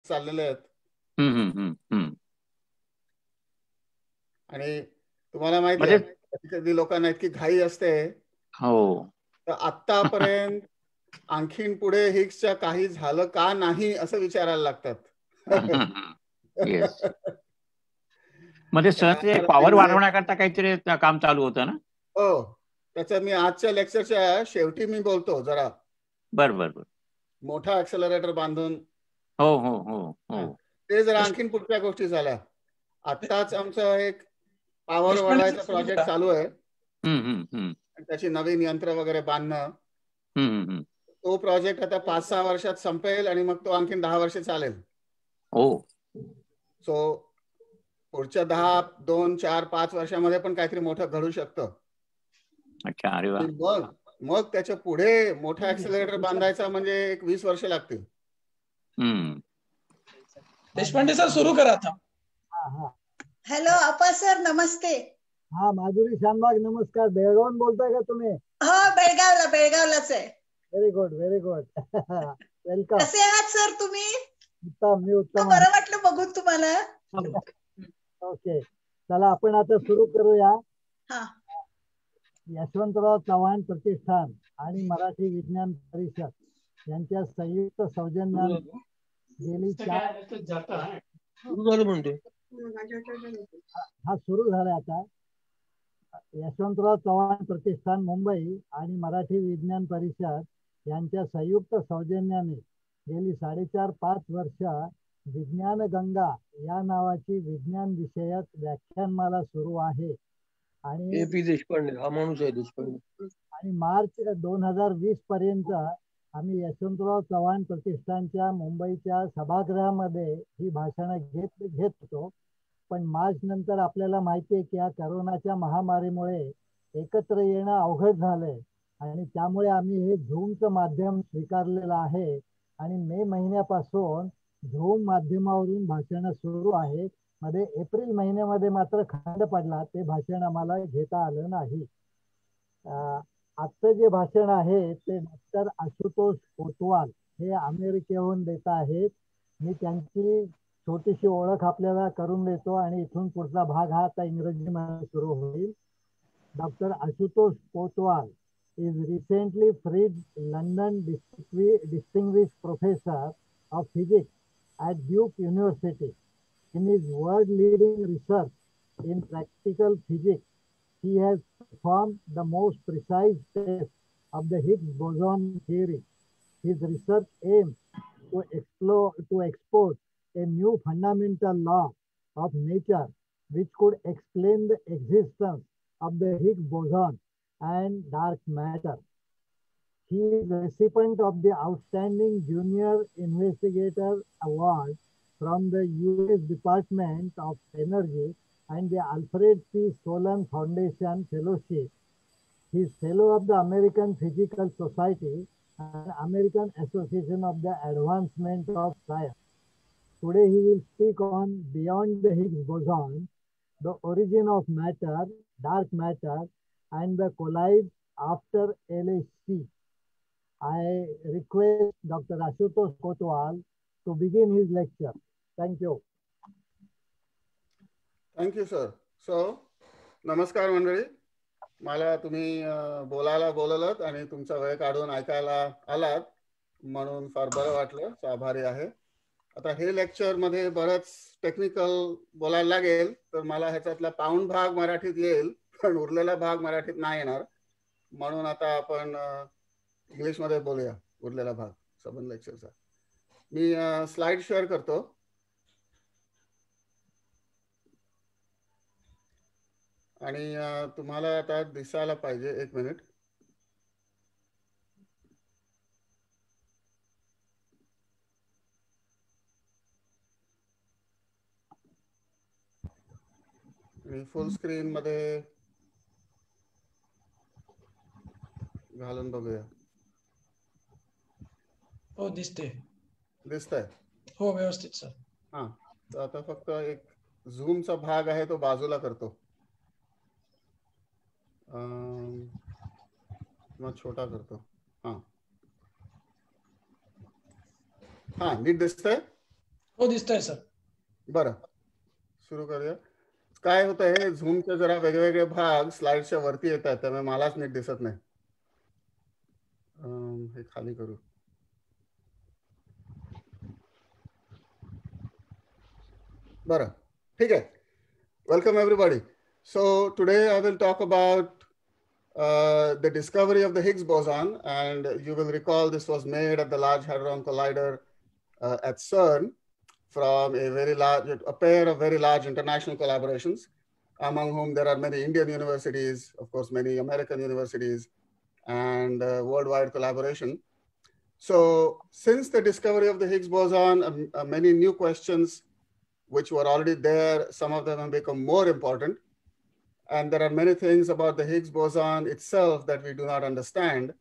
चाललेले आहेत. आणि तुम्हाला माहिती आहे कधी कधी लोकांना इतकी घाई असते. हो. तर आतापर्यंत आणखीन पुढे हिग्सच्या काही झालं का नाही असं विचारायला लागतात. येस. मध्ये सर पॉवर वाढवण्याकरता काहीतरी काम चालू होतं ना? हो, त्याचं मी आजच्या लेक्चरच्या शेवटी मी बोलतो जरा. बर बर बर. मोठा ऍक्सेलरेटर बांधून. हो हो हो हो. ते जरा आणखीन पुढच्या गोष्टी झाल्या. आत्ताच आमचं एक पॉवर वाढवायचा प्रोजेक्ट चालू आहे. त्याची नवीन यंत्र वगैरे बांधणं. तो प्रोजेक्ट आता 5-6 वर्षात संपेल आणि मग तो आणखीन 10 वर्ष चालेल. सो पुढच्या 10, 2, 4, 5 वर्षामध्ये पण काहीतरी मोठं घडू शकतं. अच्छा. अरे वा. मग त्याच्या पुढे मोठा ऍक्सेलरेटर बांधायचा म्हणजे एक 20 वर्ष लागतील. देशपांडे सर सुरू करा आता. हॅलो अपा सर, नमस्ते. हा, माधुरी शानबाग नमस्कार. बेळगावून बोलताय का तुम्ही? हो, बेळगावलाच आहे. Very good very good. Welcome. कसे आहात सर तुम्ही? उत्तम. मी उत्तम. बरं वाटलं बघून तुम्हाला. ओके, चला आपण आता सुरू करूया. यशवंतराव चव्हाण प्रतिष्ठान आणि मराठी विज्ञान परिषद यांच्या संयुक्त सौजन्याने गेली 4 हा सुरू झाला आता. यशवंतराव चव्हाण प्रतिष्ठान मुंबई आणि मराठी विज्ञान परिषद यांच्या संयुक्त सौजन्याने गेली 4.5 वर्ष विज्ञान गंगा या नावाची विज्ञान विषयक व्याख्यानमाला सुरू आहे. आणि AP देशपांडे हा माणूस आहे. देशपांडे. आणि मार्च 2020 पर्यंत आम्ही यशवंतराव चव्हाण प्रतिष्ठानच्या मुंबईच्या सभागृहामध्ये ही भाषणं घेत होतो. पण मार्च नंतर आपल्याला माहिती आहे की या करोनाच्या महामारीमुळे एकत्र येणं अवघड झालंय आणि त्यामुळे आम्ही हे झूमचं माध्यम स्वीकारलेलं आहे. आणि मे महिन्यापासून झूम माध्यमावरून भाषणं सुरू आहेत. मध्ये एप्रिल महिन्यामध्ये मात्र खंड पडला, ते भाषण आम्हाला घेता आलं नाही. आजचं जे भाषण आहे ते डॉक्टर आशुतोष कोतवाल हे अमेरिकेहून देत आहेत. मी त्यांची छोटीशी ओळख आपल्याला करून देतो आणि इथून पुढचा भाग हा आता इंग्रजीमध्ये सुरू होईल. Doctor Ashutosh Kotwal is recently freed London Distinguished Professor of Physics at Duke University. In his world-leading research in practical physics, he has performed the most precise test of the Higgs boson theory. His research aims to expose a new fundamental law of nature which could explain the existence of the Higgs boson and dark matter. He is the recipient of the Outstanding Junior Investigator Award from the U.S. Department of Energy and the Alfred P. Solon Foundation Fellowship. He is Fellow of the American Physical Society and American Association of the Advancement of Science. Today he will speak on Beyond the Higgs Boson, the origin of matter, dark matter, and the collide after LHC. I request Dr. Ashutosh Kotwal to begin his lecture. Thank you. Thank you, sir. So, नमस्कार मंडळी. मला तुम्ही बोलायला बोलवलं आणि तुमचा वेळ काढून ऐकायला आलात म्हणून फार बरं वाटलं. आभारी आहे. आता हे लेक्चर मध्ये बरंच टेक्निकल बोलायला लागेल, तर मला ह्याच्यातला पाऊण भाग मराठीत येईल पण उरलेला भाग मराठीत नाही येणार. म्हणून आता आपण इंग्लिश मध्ये बोलूया उरलेला भाग सबंध लेक्चरचा. मी स्लाइड शेअर करतो. आणि तुम्हाला आता दिसायला पाहिजे. एक मिनिट. मी फुल स्क्रीन मध्ये घालून बघूया. हो, दिसतंय. हो, व्यवस्थित सर. हा, तर आता फक्त एक झूमचा भाग आहे तो बाजूला करतो. मग छोटा करतो. हा, नीट दिसतंय. हो दिसतंय सर. बरं, सुरू करूया. काय होतं आहे, झूमचे जरा वेगवेगळे भाग स्लाइडच्या वरती येतात, त्यामुळे मलाच नीट दिसत नाही. हे खाली करू. बरं, ठीक आहे. Welcome everybody. So today I will talk about the discovery of the Higgs boson, and you will recall this was made at the Large Hadron Collider at CERN from a pair of very large international collaborations, among whom there are many Indian universities, of course, many American universities, and worldwide collaboration. So since the discovery of the Higgs boson, many new questions which were already there, some of them have become more important. And there are many things about the Higgs boson itself that we do not understand.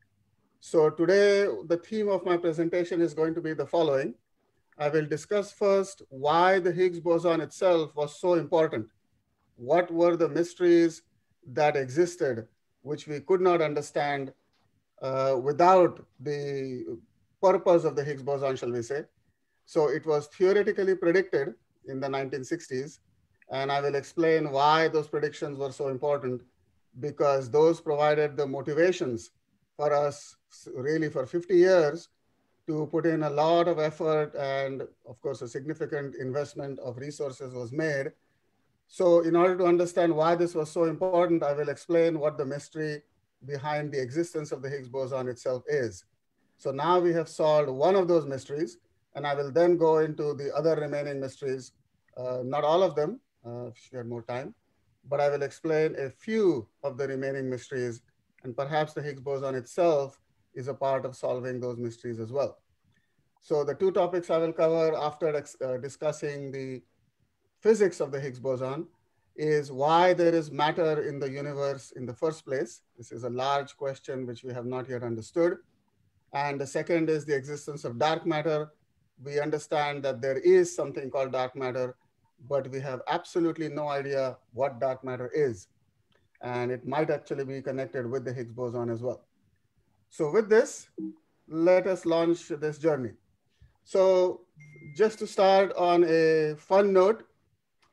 So today, the theme of my presentation is going to be the following. I will discuss first why the Higgs boson itself was so important. What were the mysteries that existed, which we could not understand without the purpose of the Higgs boson, shall we say. So it was theoretically predicted in the 1960s, and I will explain why those predictions were so important, because those provided the motivations for us really for 50 years to put in a lot of effort, and of course a significant investment of resources was made. So in order to understand why this was so important, I will explain what the mystery behind the existence of the Higgs boson itself is. So now we have solved one of those mysteries, and I will then go into the other remaining mysteries, not all of them, if we had more time, but I will explain a few of the remaining mysteries, and perhaps the Higgs boson itself is a part of solving those mysteries as well. So the two topics I will cover after discussing the physics of the Higgs boson is why there is matter in the universe in the first place. This is a large question which we have not yet understood. And the second is the existence of dark matter. We understand that there is something called dark matter, but we have absolutely no idea what dark matter is. And it might actually be connected with the Higgs boson as well. So with this, let us launch this journey. So just to start on a fun note,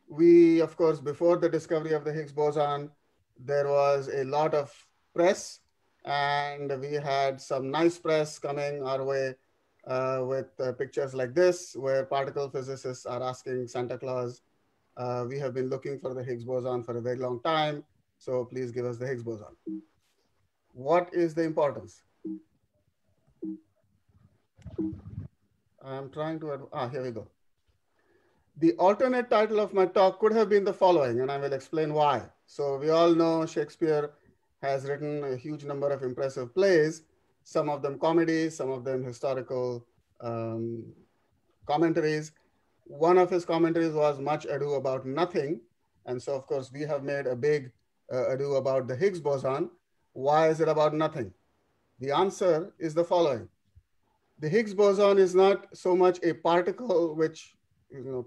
we, of course, before the discovery of the Higgs boson, there was a lot of press, and we had some nice press coming our way with pictures like this, where particle physicists are asking Santa Claus, we have been looking for the Higgs boson for a very long time, so please give us the Higgs boson. What is the importance? I'm trying to, here we go. The alternate title of my talk could have been the following, and I will explain why. So we all know Shakespeare has written a huge number of impressive plays, some of them comedies, some of them historical commentaries. One of his commentaries was Much Ado About Nothing. And so, of course, we have made a big ado about the Higgs boson. Why is it about nothing? The answer is the following. The Higgs boson is not so much a particle, which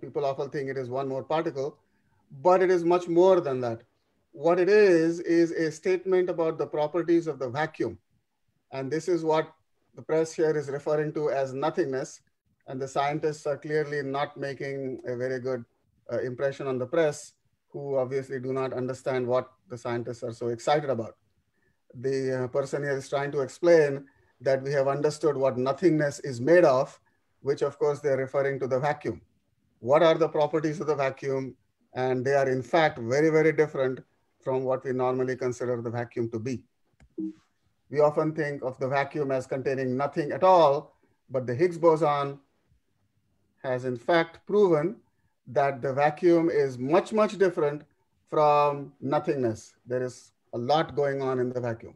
people often think it is one more particle, but it is much more than that. What it is a statement about the properties of the vacuum. And this is what the press here is referring to as nothingness. And the scientists are clearly not making a very good impression on the press, who obviously do not understand what the scientists are so excited about. The person here is trying to explain that we have understood what nothingness is made of, which of course they're referring to the vacuum. What are the properties of the vacuum? And they are in fact very, very different from what we normally consider the vacuum to be. We often think of the vacuum as containing nothing at all, but the Higgs boson has in fact proven that the vacuum is much, much different from nothingness. There is a lot going on in the vacuum.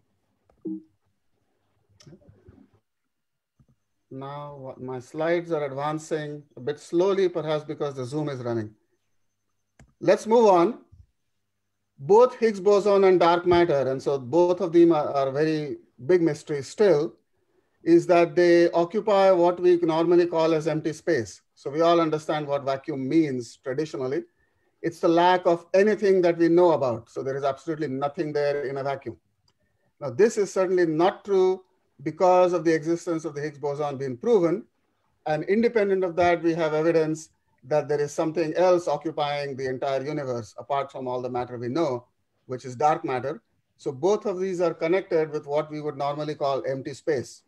Now my slides are advancing a bit slowly, perhaps because the Zoom is running. Let's move on. Both Higgs boson and dark matter, and so both of them are very big mysteries still, is that they occupy what we normally call as empty space. So we all understand what vacuum means traditionally. It's the lack of anything that we know about. So there is absolutely nothing there in a vacuum. Now this is certainly not true because of the existence of the Higgs boson being proven. And independent of that, we have evidence that there is something else occupying the entire universe apart from all the matter we know, which is dark matter. So both of these are connected with what we would normally call empty space.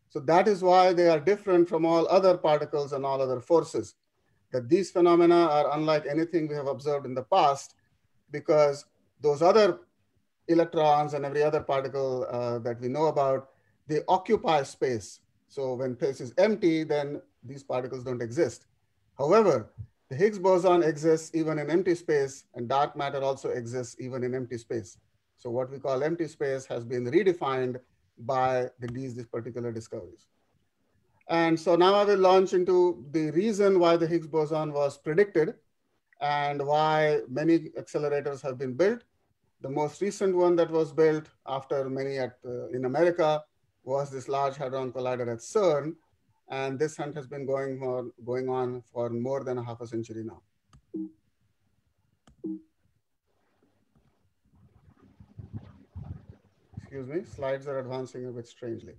So that is why they are different from all other particles and all other forces. That these phenomena are unlike anything we have observed in the past, because those other electrons and every other particle that we know about, they occupy space. So when space is empty, then these particles don't exist. However, the Higgs boson exists even in empty space, and dark matter also exists even in empty space. So what we call empty space has been redefined by these particular discoveries. And so now I will launch into the reason why the Higgs boson was predicted and why many accelerators have been built. The most recent one that was built after many in America was this Large Hadron Collider at CERN. And this hunt has been going on for more than half a century now. Excuse me, slides are advancing a bit strangely.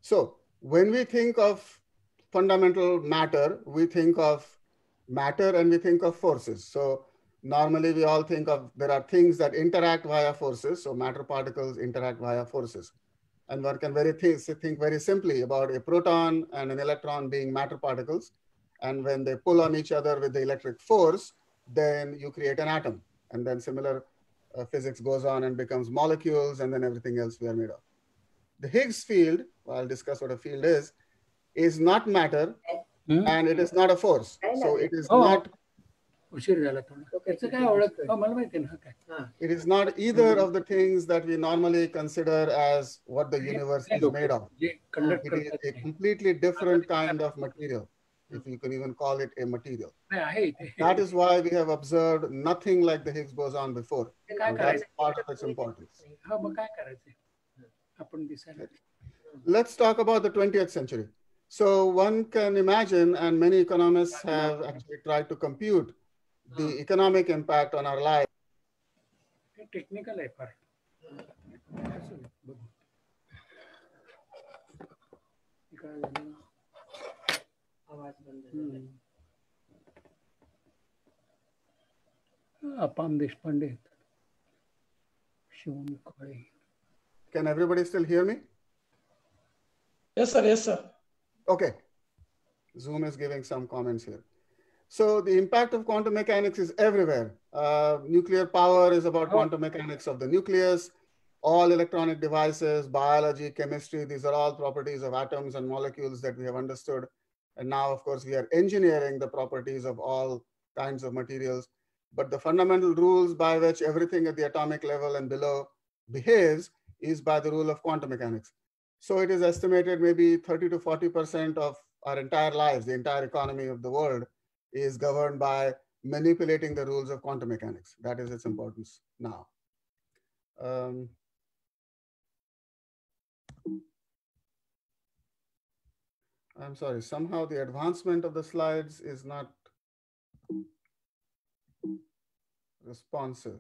So when we think of fundamental matter, we think of matter and we think of forces. So normally we all think of, there are things that interact via forces. So matter particles interact via forces. And one can think very simply about a proton and an electron being matter particles. And when they pull on each other with the electric force, then you create an atom. And then similar physics goes on and becomes molecules, and then everything else we are made of. The Higgs field, I'll discuss what a field is not matter, and it is not a force. So it is not. It is not either of the things that we normally consider as what the universe is made of. It is a completely different kind of material, if you can even call it a material. That is why we have observed nothing like the Higgs boson before. And that's part of its importance. Let's talk about the 20th century. So one can imagine, and many economists have actually tried to compute the economic impact on our lives. Technical effort. Can everybody still hear me? Yes, sir. Yes, sir. Okay. Zoom is giving some comments here. So the impact of quantum mechanics is everywhere. Nuclear power is about quantum mechanics of the nucleus. All electronic devices, biology, chemistry, these are all properties of atoms and molecules that we have understood. And now, of course, we are engineering the properties of all kinds of materials. But the fundamental rules by which everything at the atomic level and below behaves is by the rule of quantum mechanics. So it is estimated maybe 30 to 40% of our entire lives, the entire economy of the world, is governed by manipulating the rules of quantum mechanics. That is its importance now. I'm sorry, somehow the advancement of the slides is not responsive.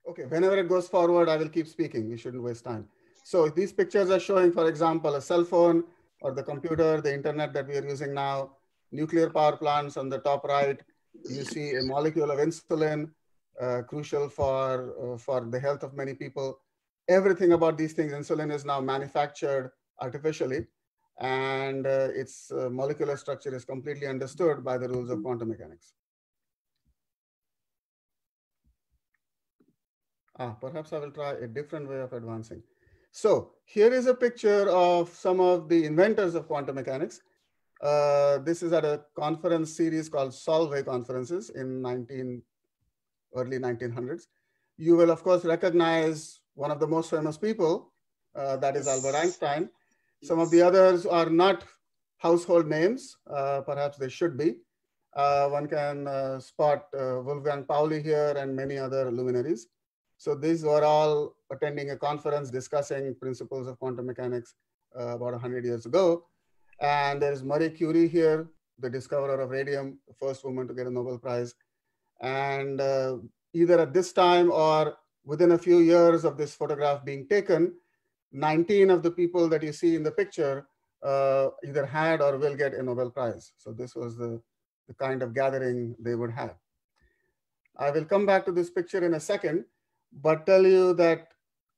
Okay, whenever it goes forward, I will keep speaking. We shouldn't waste time. So these pictures are showing, for example, a cell phone or the computer, the internet that we are using now, nuclear power plants on the top right. You see a molecule of insulin, crucial for the health of many people. Everything about these things, insulin is now manufactured artificially, and its molecular structure is completely understood by the rules of quantum mechanics. Perhaps I will try a different way of advancing. So here is a picture of some of the inventors of quantum mechanics. This is at a conference series called Solvay conferences in early 1900s. You will, of course, recognize one of the most famous people, that is Albert Einstein. Some of the others are not household names. Perhaps they should be. One can spot Wolfgang Pauli here and many other luminaries. So these were all attending a conference discussing principles of quantum mechanics about 100 years ago. And there's Marie Curie here, the discoverer of radium, the first woman to get a Nobel Prize. And either at this time or within a few years of this photograph being taken, 19 of the people that you see in the picture either had or will get a Nobel Prize. So this was the kind of gathering they would have. I will come back to this picture in a second, but tell you that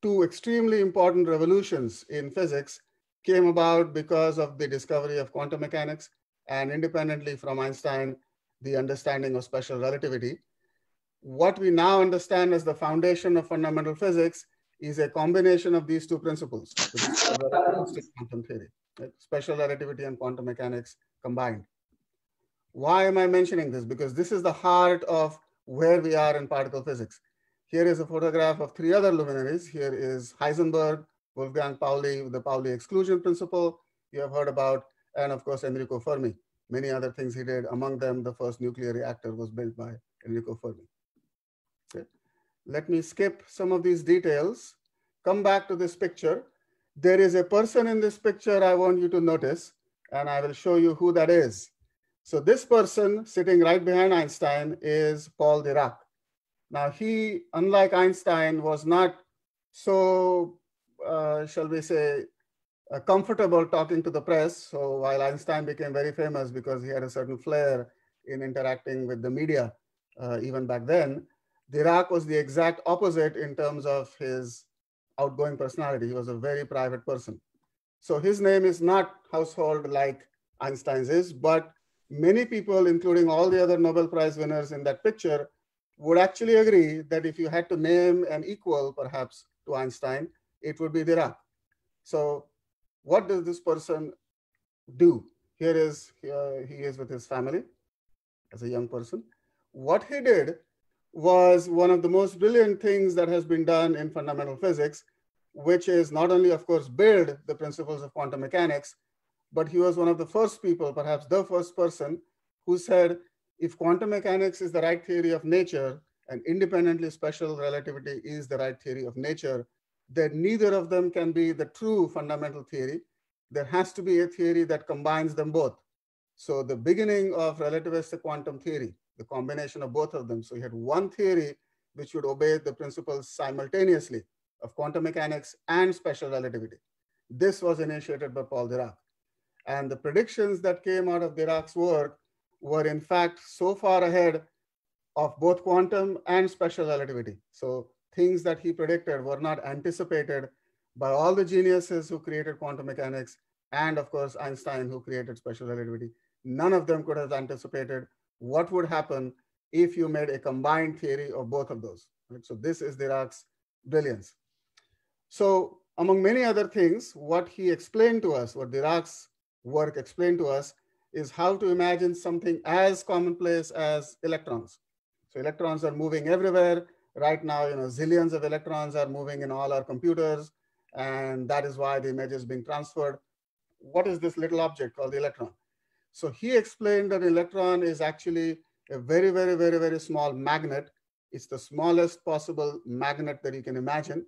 two extremely important revolutions in physics came about because of the discovery of quantum mechanics and independently from Einstein, the understanding of special relativity. What we now understand as the foundation of fundamental physics is a combination of these two principles, which is called relativistic quantum theory, right? Special relativity and quantum mechanics combined. Why am I mentioning this? Because this is the heart of where we are in particle physics. Here is a photograph of three other luminaries. Here is Heisenberg, Wolfgang Pauli with the Pauli exclusion principle you have heard about, and of course, Enrico Fermi. Many other things he did. Among them, the first nuclear reactor was built by Enrico Fermi. Okay. Let me skip some of these details. Come back to this picture. There is a person in this picture I want you to notice, and I will show you who that is. So this person sitting right behind Einstein is Paul Dirac. Now he, unlike Einstein, was not so, shall we say, comfortable talking to the press. So while Einstein became very famous because he had a certain flair in interacting with the media, even back then, Dirac was the exact opposite in terms of his outgoing personality. He was a very private person. So his name is not household like Einstein's is, but many people, including all the other Nobel Prize winners in that picture, would actually agree that if you had to name an equal, perhaps, to Einstein, it would be Dirac. So what does this person do? He is with his family as a young person. What he did was one of the most brilliant things that has been done in fundamental physics, which is not only, of course, build the principles of quantum mechanics, but he was one of the first people, perhaps the first person, who said, if quantum mechanics is the right theory of nature and independently special relativity is the right theory of nature, then neither of them can be the true fundamental theory. There has to be a theory that combines them both. So the beginning of relativistic quantum theory, the combination of both of them. So you had one theory which would obey the principles simultaneously of quantum mechanics and special relativity. This was initiated by Paul Dirac. And the predictions that came out of Dirac's work were in fact so far ahead of both quantum and special relativity. So things that he predicted were not anticipated by all the geniuses who created quantum mechanics and of course Einstein who created special relativity. None of them could have anticipated what would happen if you made a combined theory of both of those. Right? So this is Dirac's brilliance. So among many other things, what he explained to us, what Dirac's work explained to us, is how to imagine something as commonplace as electrons. So electrons are moving everywhere. Right now, zillions of electrons are moving in all our computers, and that is why the image is being transferred. What is this little object called the electron? So he explained that an electron is actually a very, very, very, very small magnet. It's the smallest possible magnet that you can imagine.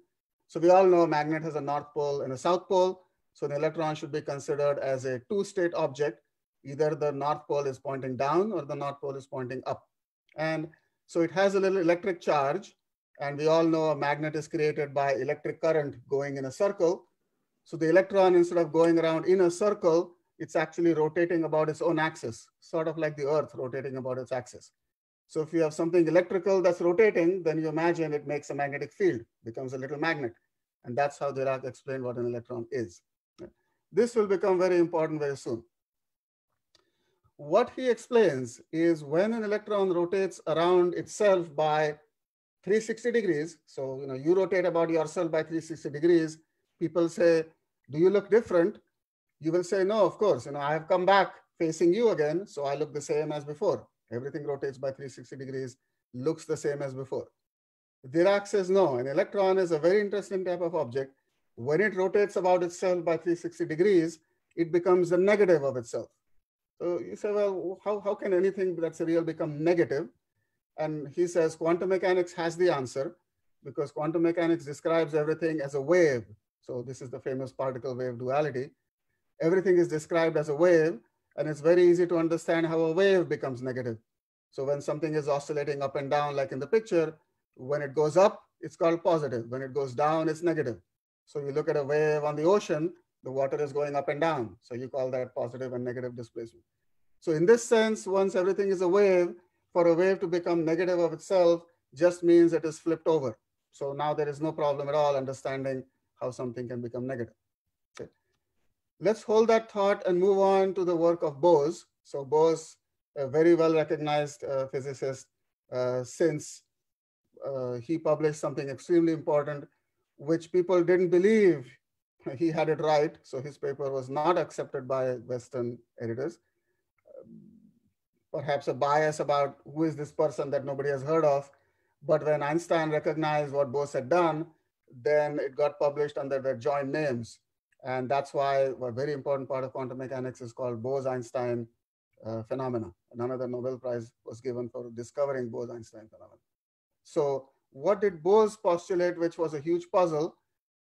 So we all know a magnet has a north pole and a south pole. So the electron should be considered as a two-state object. Either the north pole is pointing down or the north pole is pointing up. And so it has a little electric charge. And we all know a magnet is created by electric current going in a circle. So the electron, instead of going around in a circle, it's actually rotating about its own axis, sort of like the Earth rotating about its axis. So if you have something electrical that's rotating, then you imagine it makes a magnetic field, becomes a little magnet. And that's how Dirac explained what an electron is. This will become very important very soon. What he explains is when an electron rotates around itself by 360 degrees, so you rotate about yourself by 360 degrees, people say, do you look different? You will say, no, of course, I have come back facing you again, so I look the same as before. Everything rotates by 360 degrees, looks the same as before. Dirac says, no, an electron is a very interesting type of object. When it rotates about itself by 360 degrees, it becomes the negative of itself. So you say, well, how can anything that's real become negative? And he says quantum mechanics has the answer because quantum mechanics describes everything as a wave. So this is the famous particle wave duality. Everything is described as a wave, and it's very easy to understand how a wave becomes negative. So when something is oscillating up and down, like in the picture, when it goes up, it's called positive. When it goes down, it's negative. So you look at a wave on the ocean, The water is going up and down. So you call that positive and negative displacement. So in this sense, once everything is a wave, for a wave to become negative of itself just means it is flipped over. So now there is no problem at all understanding how something can become negative. Okay. Let's hold that thought and move on to the work of Bose. So Bose, a very well recognized physicist, since he published something extremely important, which people didn't believe he had it right. So his paper was not accepted by Western editors. Perhaps a bias about who is this person that nobody has heard of. But when Einstein recognized what Bose had done, then it got published under their joint names. And that's why a very important part of quantum mechanics is called Bose-Einstein phenomena. Another Nobel Prize was given for discovering Bose-Einstein phenomena. So what did Bose postulate, which was a huge puzzle,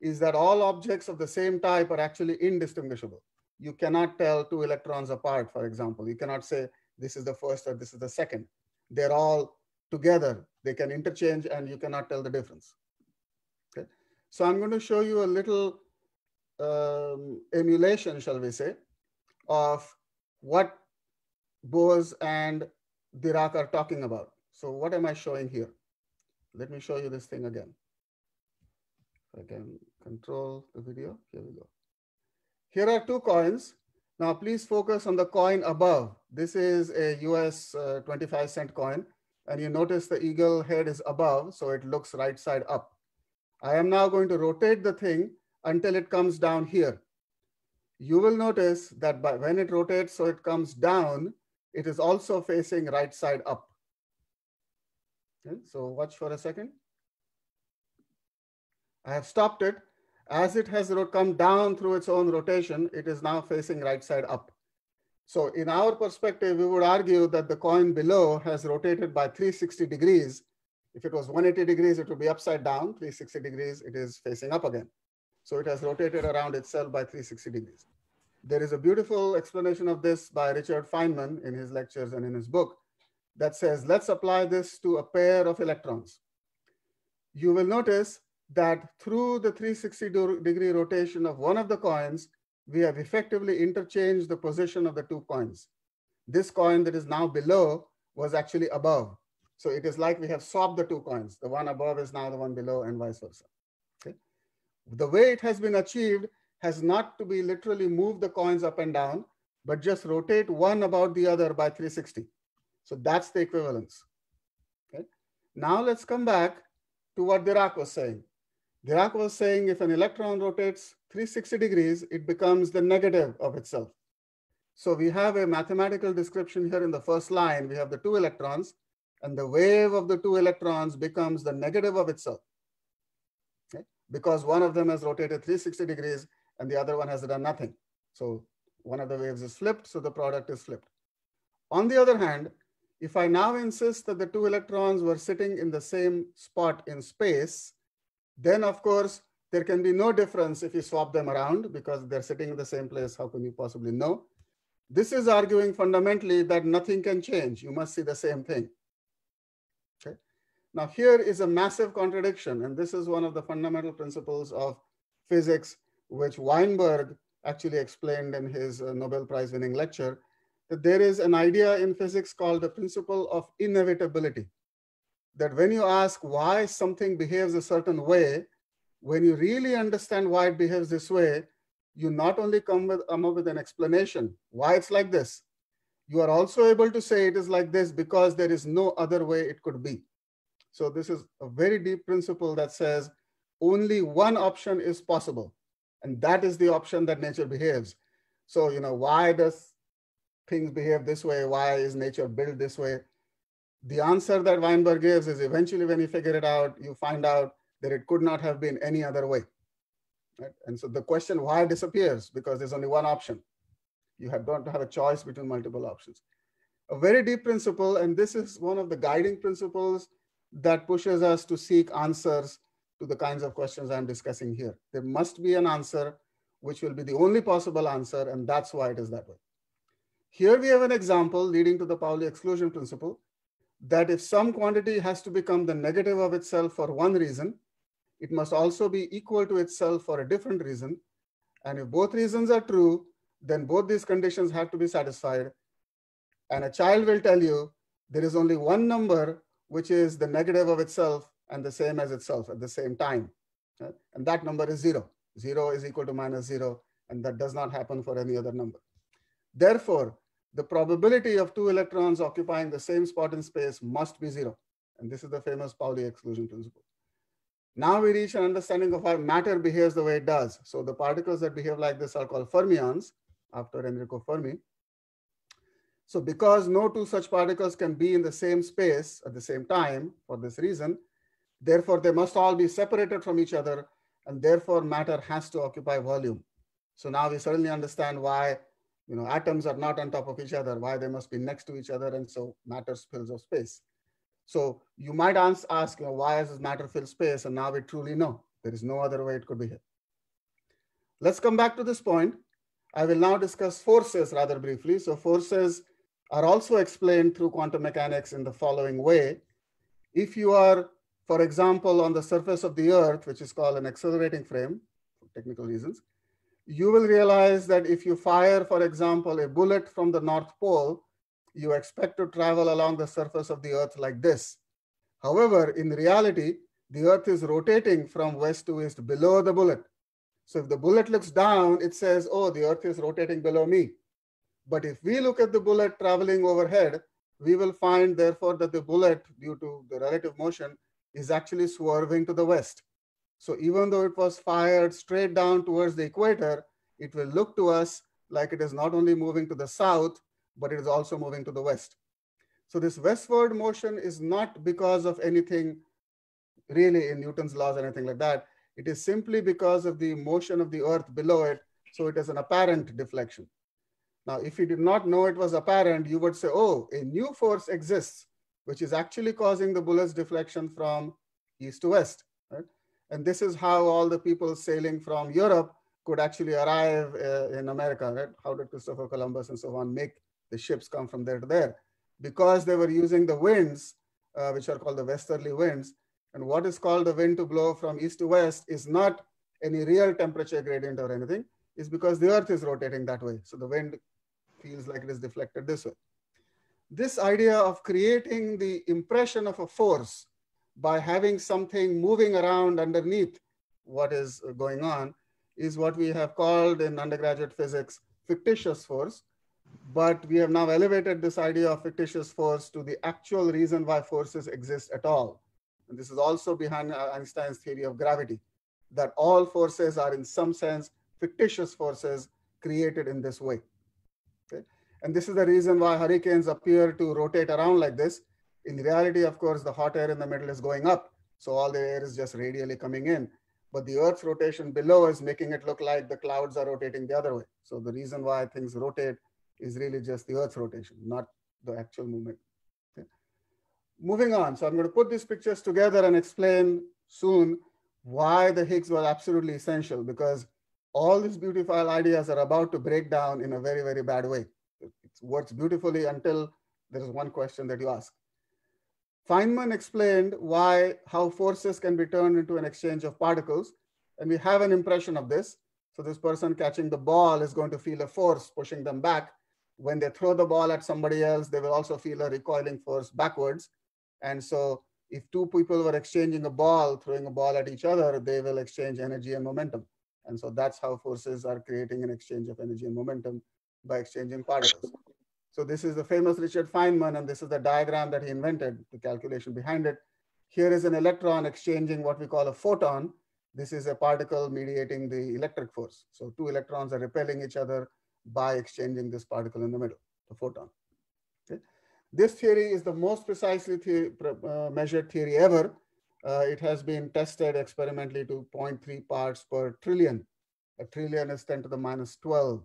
is that all objects of the same type are actually indistinguishable. You cannot tell two electrons apart, for example. You cannot say this is the first or this is the second. They're all together. They can interchange and you cannot tell the difference. Okay. So I'm going to show you a little emulation, shall we say, of what Bose and Dirac are talking about. So what am I showing here? Let me show you this thing again. I can control the video. Here we go. Here are two coins. Now please focus on the coin above. This is a US 25-cent coin. And you notice the eagle head is above, so it looks right side up. I am now going to rotate the thing until it comes down here. You will notice that when it rotates so it comes down, it is also facing right side up. Okay, so watch for a second. I have stopped it. As it has come down through its own rotation, it is now facing right side up. So in our perspective, we would argue that the coin below has rotated by 360 degrees. If it was 180 degrees, it would be upside down. 360 degrees, it is facing up again. So it has rotated around itself by 360 degrees. There is a beautiful explanation of this by Richard Feynman in his lectures and in his book that says, let's apply this to a pair of electrons. You will notice that through the 360-degree rotation of one of the coins, we have effectively interchanged the position of the two coins. This coin that is now below was actually above. So it is like we have swapped the two coins. The one above is now the one below and vice versa. Okay? The way it has been achieved has not to be literally move the coins up and down, but just rotate one about the other by 360. So that's the equivalence. Okay? Now let's come back to what Dirac was saying. Dirac was saying if an electron rotates 360 degrees, it becomes the negative of itself. So we have a mathematical description here in the first line. We have the two electrons, and the wave of the two electrons becomes the negative of itself. Okay? Because one of them has rotated 360 degrees and the other one has done nothing. So one of the waves is flipped, so the product is flipped. On the other hand, if I now insist that the two electrons were sitting in the same spot in space, then of course, there can be no difference if you swap them around because they're sitting in the same place. How can you possibly know? This is arguing fundamentally that nothing can change. You must see the same thing. Okay. Now here is a massive contradiction, and this is one of the fundamental principles of physics, which Weinberg actually explained in his Nobel Prize winning lecture, that there is an idea in physics called the principle of inevitability. That when you ask why something behaves a certain way, when you really understand why it behaves this way, you not only come up with an explanation why it's like this, you are also able to say it is like this because there is no other way it could be. So this is a very deep principle that says only one option is possible, and that is the option that nature behaves. So, why does things behave this way? Why is nature built this way? The answer that Weinberg gives is eventually when you figure it out, you find out that it could not have been any other way. Right? And so the question why disappears because there's only one option. You don't have a choice between multiple options. A very deep principle, and this is one of the guiding principles that pushes us to seek answers to the kinds of questions I'm discussing here. There must be an answer which will be the only possible answer, and that's why it is that way. Here we have an example leading to the Pauli exclusion principle, that if some quantity has to become the negative of itself for one reason, it must also be equal to itself for a different reason. And if both reasons are true, then both these conditions have to be satisfied. And a child will tell you there is only one number which is the negative of itself and the same as itself at the same time. Right? And that number is 0. 0 is equal to minus 0, and that does not happen for any other number. Therefore, the probability of 2 electrons occupying the same spot in space must be 0. And this is the famous Pauli exclusion principle. Now we reach an understanding of why matter behaves the way it does. So the particles that behave like this are called fermions, after Enrico Fermi. So because no two such particles can be in the same space at the same time for this reason, therefore they must all be separated from each other, and therefore matter has to occupy volume. So now we certainly understand why atoms are not on top of each other, why they must be next to each other, and so matter fills up space. So you might ask, why does matter fill space? And now we truly know there is no other way it could be here. Let's come back to this point. I will now discuss forces rather briefly. So forces are also explained through quantum mechanics in the following way. If you are, for example, on the surface of the Earth, which is called an accelerating frame for technical reasons, you will realize that if you fire, for example, a bullet from the North Pole, you expect to travel along the surface of the Earth like this. However, in reality, the Earth is rotating from west to east below the bullet. So if the bullet looks down, it says, oh, the Earth is rotating below me. But if we look at the bullet traveling overhead, we will find, therefore, that the bullet, due to the relative motion, is actually swerving to the west. So even though it was fired straight down towards the equator, it will look to us like it is not only moving to the south, but it is also moving to the west. So this westward motion is not because of anything really in Newton's laws or anything like that. It is simply because of the motion of the Earth below it. So it is an apparent deflection. Now, if you did not know it was apparent, you would say, oh, a new force exists, which is actually causing the bullet's deflection from east to west. Right? And this is how all the people sailing from Europe could actually arrive in America. Right? How did Christopher Columbus and so on make the ships come from there to there? Because they were using the winds, which are called the westerly winds. And what is called the wind to blow from east to west is not any real temperature gradient or anything. It's because the Earth is rotating that way. So the wind feels like it is deflected this way. This idea of creating the impression of a force by having something moving around underneath what is going on is what we have called in undergraduate physics fictitious force. But we have now elevated this idea of fictitious force to the actual reason why forces exist at all. And this is also behind Einstein's theory of gravity, that all forces are in some sense fictitious forces created in this way. Okay? And this is the reason why hurricanes appear to rotate around like this. In reality, of course, the hot air in the middle is going up. So all the air is just radially coming in. But the Earth's rotation below is making it look like the clouds are rotating the other way. So the reason why things rotate is really just the Earth's rotation, not the actual movement. Okay? Moving on. So I'm going to put these pictures together and explain soon why the Higgs was absolutely essential, because all these beautiful ideas are about to break down in a very, very bad way. It works beautifully until there is one question that you ask. Feynman explained how forces can be turned into an exchange of particles. And we have an impression of this. So this person catching the ball is going to feel a force pushing them back. When they throw the ball at somebody else, they will also feel a recoiling force backwards. And so if two people were exchanging a ball, throwing a ball at each other, they will exchange energy and momentum. And so that's how forces are creating an exchange of energy and momentum, by exchanging particles. So this is the famous Richard Feynman, and this is the diagram that he invented, the calculation behind it. Here is an electron exchanging what we call a photon. This is a particle mediating the electric force. So two electrons are repelling each other by exchanging this particle in the middle, the photon. Okay? This theory is the most precisely measured theory ever. It has been tested experimentally to 0.3 parts per trillion. A trillion is 10 to the minus 12.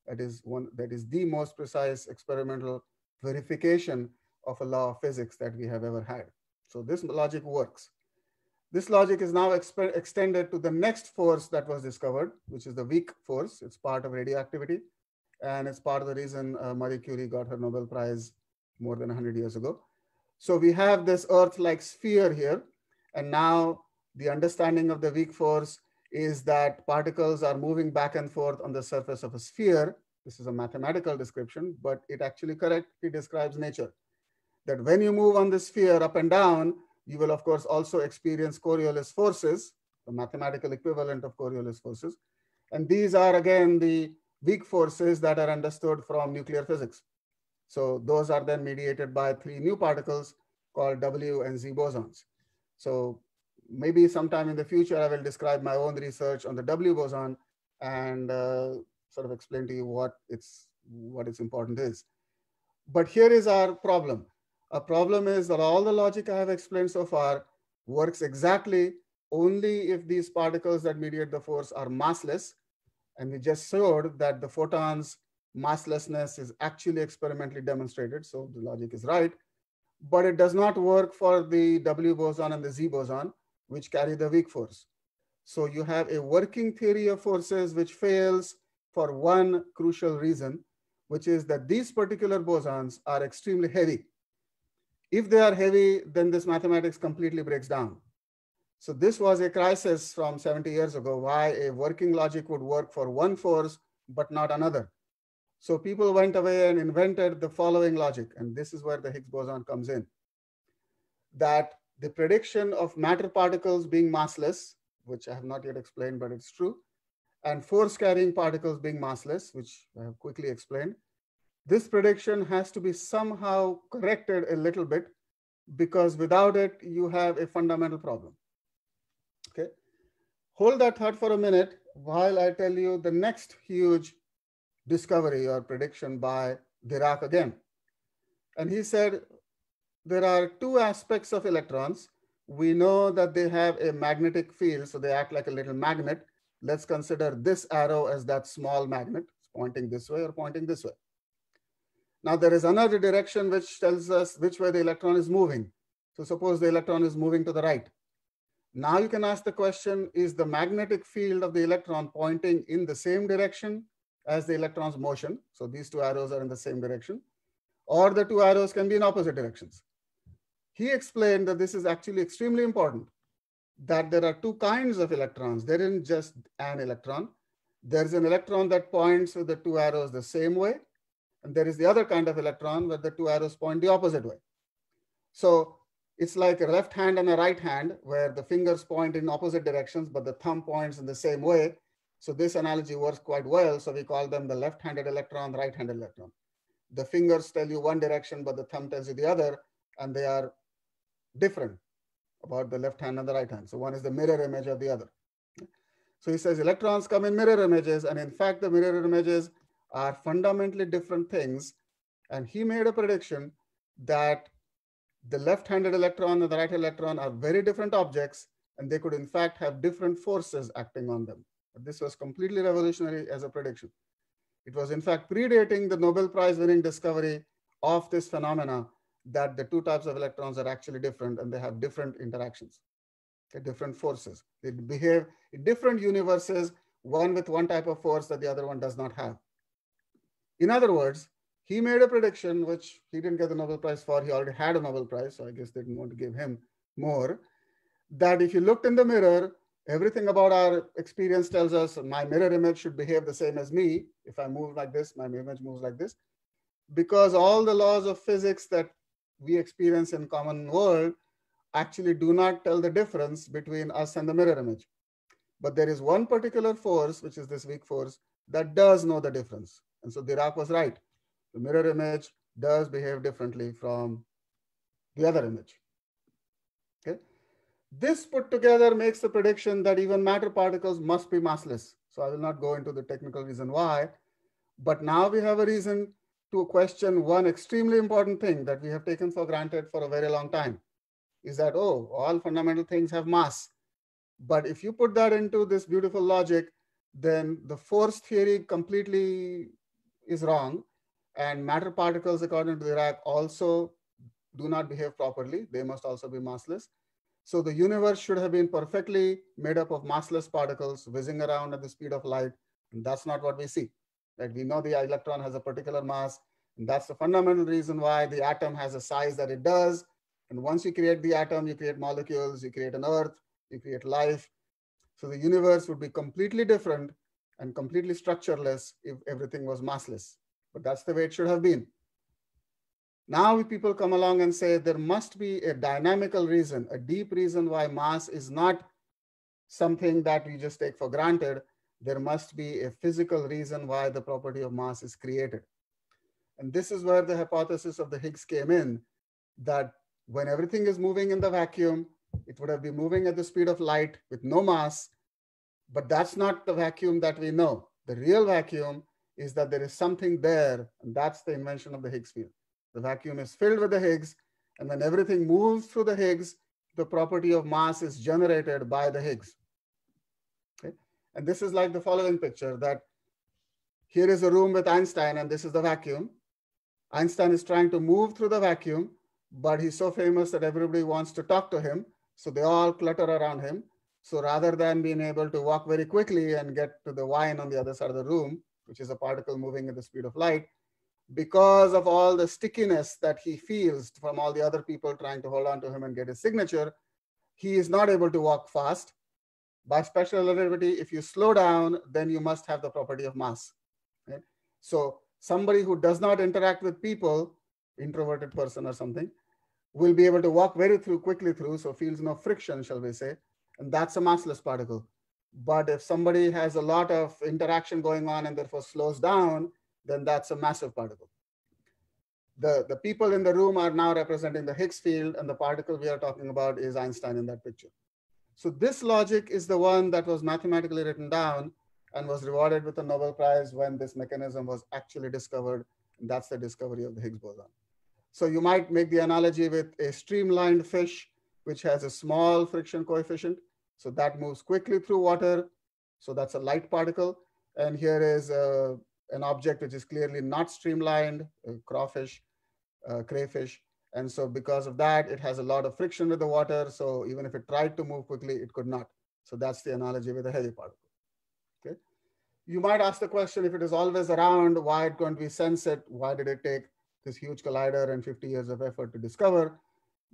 That is the most precise experimental verification of a law of physics that we have ever had. So this logic works. This logic is now extended to the next force that was discovered, which is the weak force. It's part of radioactivity. And it's part of the reason Marie Curie got her Nobel Prize more than 100 years ago. So we have this Earth-like sphere here. And now the understanding of the weak force is that particles are moving back and forth on the surface of a sphere. This is a mathematical description, but it actually correctly describes nature. That when you move on the sphere up and down, you will of course also experience Coriolis forces, the mathematical equivalent of Coriolis forces. And these are again the weak forces that are understood from nuclear physics. So those are then mediated by 3 new particles called W and Z bosons. So maybe sometime in the future, I will describe my own research on the W boson and sort of explain to you what its important is. But here is our problem. Our problem is that all the logic I have explained so far works exactly only if these particles that mediate the force are massless. And we just showed that the photon's masslessness is actually experimentally demonstrated. So the logic is right, but it does not work for the W boson and the Z boson, which carry the weak force. So you have a working theory of forces which fails for one crucial reason, which is that these particular bosons are extremely heavy. If they are heavy, then this mathematics completely breaks down. So this was a crisis from 70 years ago, why a working logic would work for one force, but not another. So people went away and invented the following logic, and this is where the Higgs boson comes in. That the prediction of matter particles being massless, which I have not yet explained, but it's true, and force carrying particles being massless, which I have quickly explained, this prediction has to be somehow corrected a little bit, because without it, you have a fundamental problem. Okay, hold that thought for a minute while I tell you the next huge discovery or prediction by Dirac again. And he said, there are 2 aspects of electrons. We know that they have a magnetic field, so they act like a little magnet. Let's consider this arrow as that small magnet, pointing this way or pointing this way. Now there is another direction which tells us which way the electron is moving. So suppose the electron is moving to the right. Now you can ask the question, is the magnetic field of the electron pointing in the same direction as the electron's motion? So these 2 arrows are in the same direction, or the 2 arrows can be in opposite directions. He explained that this is actually extremely important, that there are 2 kinds of electrons. There isn't just an electron. There's an electron that points with the 2 arrows the same way, and there is the other kind of electron where the 2 arrows point the opposite way. So it's like a left hand and a right hand where the fingers point in opposite directions, but the thumb points in the same way. So this analogy works quite well. So we call them the left-handed electron, right-handed electron. The fingers tell you one direction, but the thumb tells you the other, and they are different about the left hand and the right hand. So one is the mirror image of the other. So he says electrons come in mirror images, and in fact, the mirror images are fundamentally different things. And he made a prediction that the left-handed electron and the right electron are very different objects, and they could in fact have different forces acting on them. But this was completely revolutionary as a prediction. It was in fact predating the Nobel Prize winning discovery of this phenomena, that the 2 types of electrons are actually different and they have different interactions, different forces. They behave in different universes, one with one type of force that the other one does not have. In other words, he made a prediction, which he didn't get the Nobel Prize for. He already had a Nobel Prize, so I guess they didn't want to give him more. That if you looked in the mirror, everything about our experience tells us my mirror image should behave the same as me. If I move like this, my image moves like this. Because all the laws of physics that we experience in common world actually do not tell the difference between us and the mirror image. But there is one particular force, which is this weak force, that does know the difference. And so Dirac was right. The mirror image does behave differently from the other image. Okay. This put together makes the prediction that even matter particles must be massless. So I will not go into the technical reason why, but now we have a reason to question one extremely important thing that we have taken for granted for a very long time, is that, oh, all fundamental things have mass. But if you put that into this beautiful logic, then the force theory completely is wrong. And matter particles, according to Dirac, also do not behave properly. They must also be massless. So the universe should have been perfectly made up of massless particles whizzing around at the speed of light. And that's not what we see. Right? We know the electron has a particular mass. And that's the fundamental reason why the atom has a size that it does. And once you create the atom, you create molecules, you create an earth, you create life. So the universe would be completely different and completely structureless if everything was massless. But that's the way it should have been. Now people come along and say there must be a dynamical reason, a deep reason why mass is not something that we just take for granted. There must be a physical reason why the property of mass is created. And this is where the hypothesis of the Higgs came in, that when everything is moving in the vacuum, it would have been moving at the speed of light with no mass. But that's not the vacuum that we know. The real vacuum is that there is something there, and that's the invention of the Higgs field. The vacuum is filled with the Higgs, and when everything moves through the Higgs, the property of mass is generated by the Higgs. Okay? And this is like the following picture, that here is a room with Einstein, and this is the vacuum. Einstein is trying to move through the vacuum, but he's so famous that everybody wants to talk to him, so they all clutter around him. So rather than being able to walk very quickly and get to the wine on the other side of the room, which is a particle moving at the speed of light, because of all the stickiness that he feels from all the other people trying to hold on to him and get his signature, he is not able to walk fast. By special relativity, if you slow down, then you must have the property of mass. Right? So somebody who does not interact with people, introverted person or something, will be able to walk very quickly through, so feels no friction, shall we say, and that's a massless particle. But if somebody has a lot of interaction going on and therefore slows down, then that's a massive particle. The people in the room are now representing the Higgs field, and the particle we are talking about is Einstein in that picture. So this logic is the one that was mathematically written down and was rewarded with a Nobel Prize when this mechanism was actually discovered. And that's the discovery of the Higgs boson. So you might make the analogy with a streamlined fish, which has a small friction coefficient. So that moves quickly through water. So that's a light particle. And here is an object which is clearly not streamlined, a crawfish, crayfish. And so because of that, it has a lot of friction with the water. So even if it tried to move quickly, it could not. So that's the analogy with a heavy particle. Okay. You might ask the question, if it is always around, why can't we sense it? Why did it take this huge collider and 50 years of effort to discover?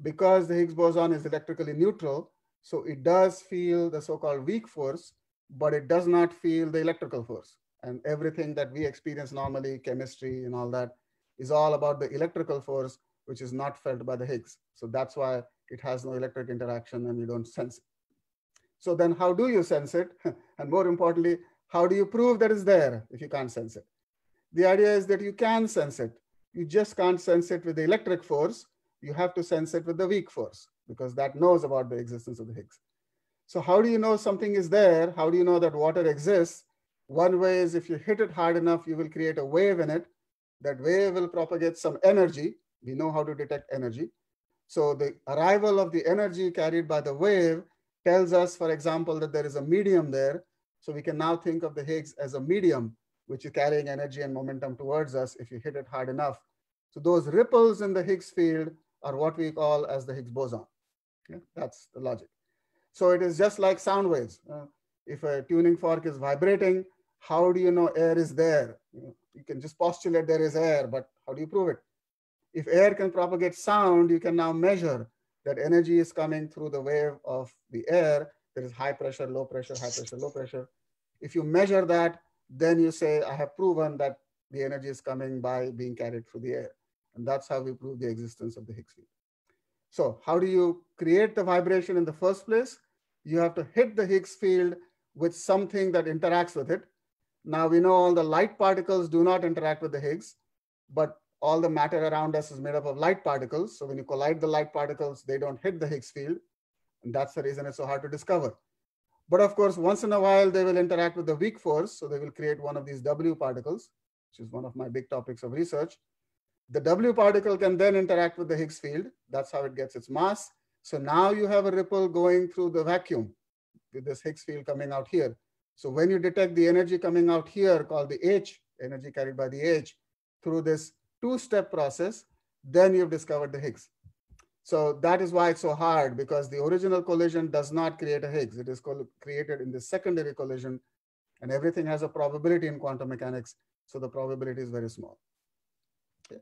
Because the Higgs boson is electrically neutral, so it does feel the so-called weak force, but it does not feel the electrical force. And everything that we experience normally, chemistry and all that, is all about the electrical force, which is not felt by the Higgs. So that's why it has no electric interaction and we don't sense it. So then how do you sense it? And more importantly, how do you prove that it's there if you can't sense it? The idea is that you can sense it. You just can't sense it with the electric force. You have to sense it with the weak force, because that knows about the existence of the Higgs. So how do you know something is there? How do you know that water exists? One way is if you hit it hard enough, you will create a wave in it. That wave will propagate some energy. We know how to detect energy. So the arrival of the energy carried by the wave tells us, for example, that there is a medium there. So we can now think of the Higgs as a medium, which is carrying energy and momentum towards us if you hit it hard enough. So those ripples in the Higgs field are what we call as the Higgs boson. Okay? That's the logic. So it is just like sound waves. If a tuning fork is vibrating, how do you know air is there? You can just postulate there is air, but how do you prove it? If air can propagate sound, you can now measure that energy is coming through the wave of the air. There is high pressure, low pressure, high pressure, low pressure. If you measure that, then you say, I have proven that the energy is coming by being carried through the air. And that's how we prove the existence of the Higgs field. So how do you create the vibration in the first place? You have to hit the Higgs field with something that interacts with it. Now we know all the light particles do not interact with the Higgs, but all the matter around us is made up of light particles. So when you collide the light particles, they don't hit the Higgs field. And that's the reason it's so hard to discover. But of course, once in a while, they will interact with the weak force. So they will create one of these W particles, which is one of my big topics of research. The W particle can then interact with the Higgs field. That's how it gets its mass. So now you have a ripple going through the vacuum with this Higgs field coming out here. So when you detect the energy coming out here, called the H, energy carried by the H, through this two-step process, then you've discovered the Higgs. So that is why it's so hard, because the original collision does not create a Higgs. It is created in the secondary collision, and everything has a probability in quantum mechanics. So the probability is very small. Okay.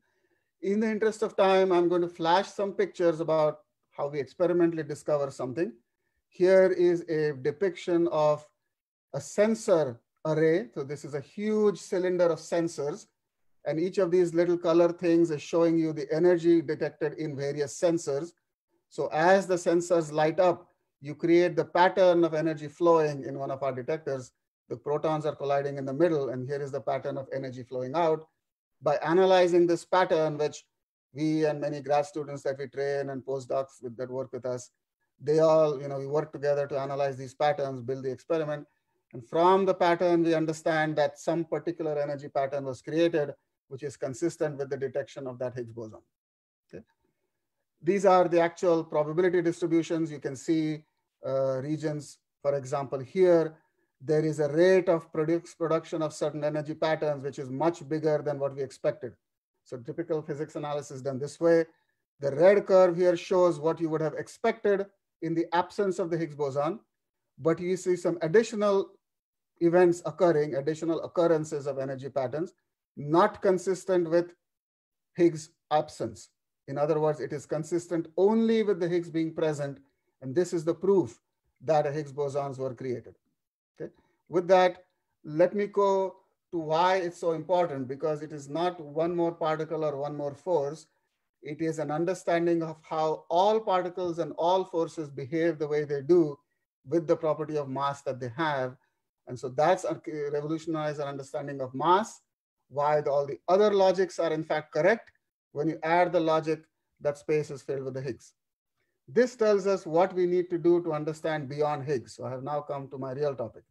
In the interest of time, I'm going to flash some pictures about how we experimentally discover something. Here is a depiction of a sensor array. So this is a huge cylinder of sensors. And each of these little color things is showing you the energy detected in various sensors. So as the sensors light up, you create the pattern of energy flowing in one of our detectors. The protons are colliding in the middle, and here is the pattern of energy flowing out. By analyzing this pattern, which we and many grad students that we train and postdocs that work with us, they all, we work together to analyze these patterns, build the experiment. And from the pattern, we understand that some particular energy pattern was created, which is consistent with the detection of that Higgs boson. Okay. These are the actual probability distributions. You can see regions, for example, here, there is a rate of production of certain energy patterns, which is much bigger than what we expected. So typical physics analysis done this way. The red curve here shows what you would have expected in the absence of the Higgs boson, but you see some additional events occurring, additional occurrences of energy patterns, not consistent with Higgs absence. In other words, it is consistent only with the Higgs being present, and this is the proof that Higgs bosons were created. Okay. With that, let me go to why it's so important, because it is not one more particle or one more force. It is an understanding of how all particles and all forces behave the way they do with the property of mass that they have. And so that's revolutionized our understanding of mass, why all the other logics are in fact correct. When you add the logic, that space is filled with the Higgs. This tells us what we need to do to understand beyond Higgs. So I have now come to my real topic.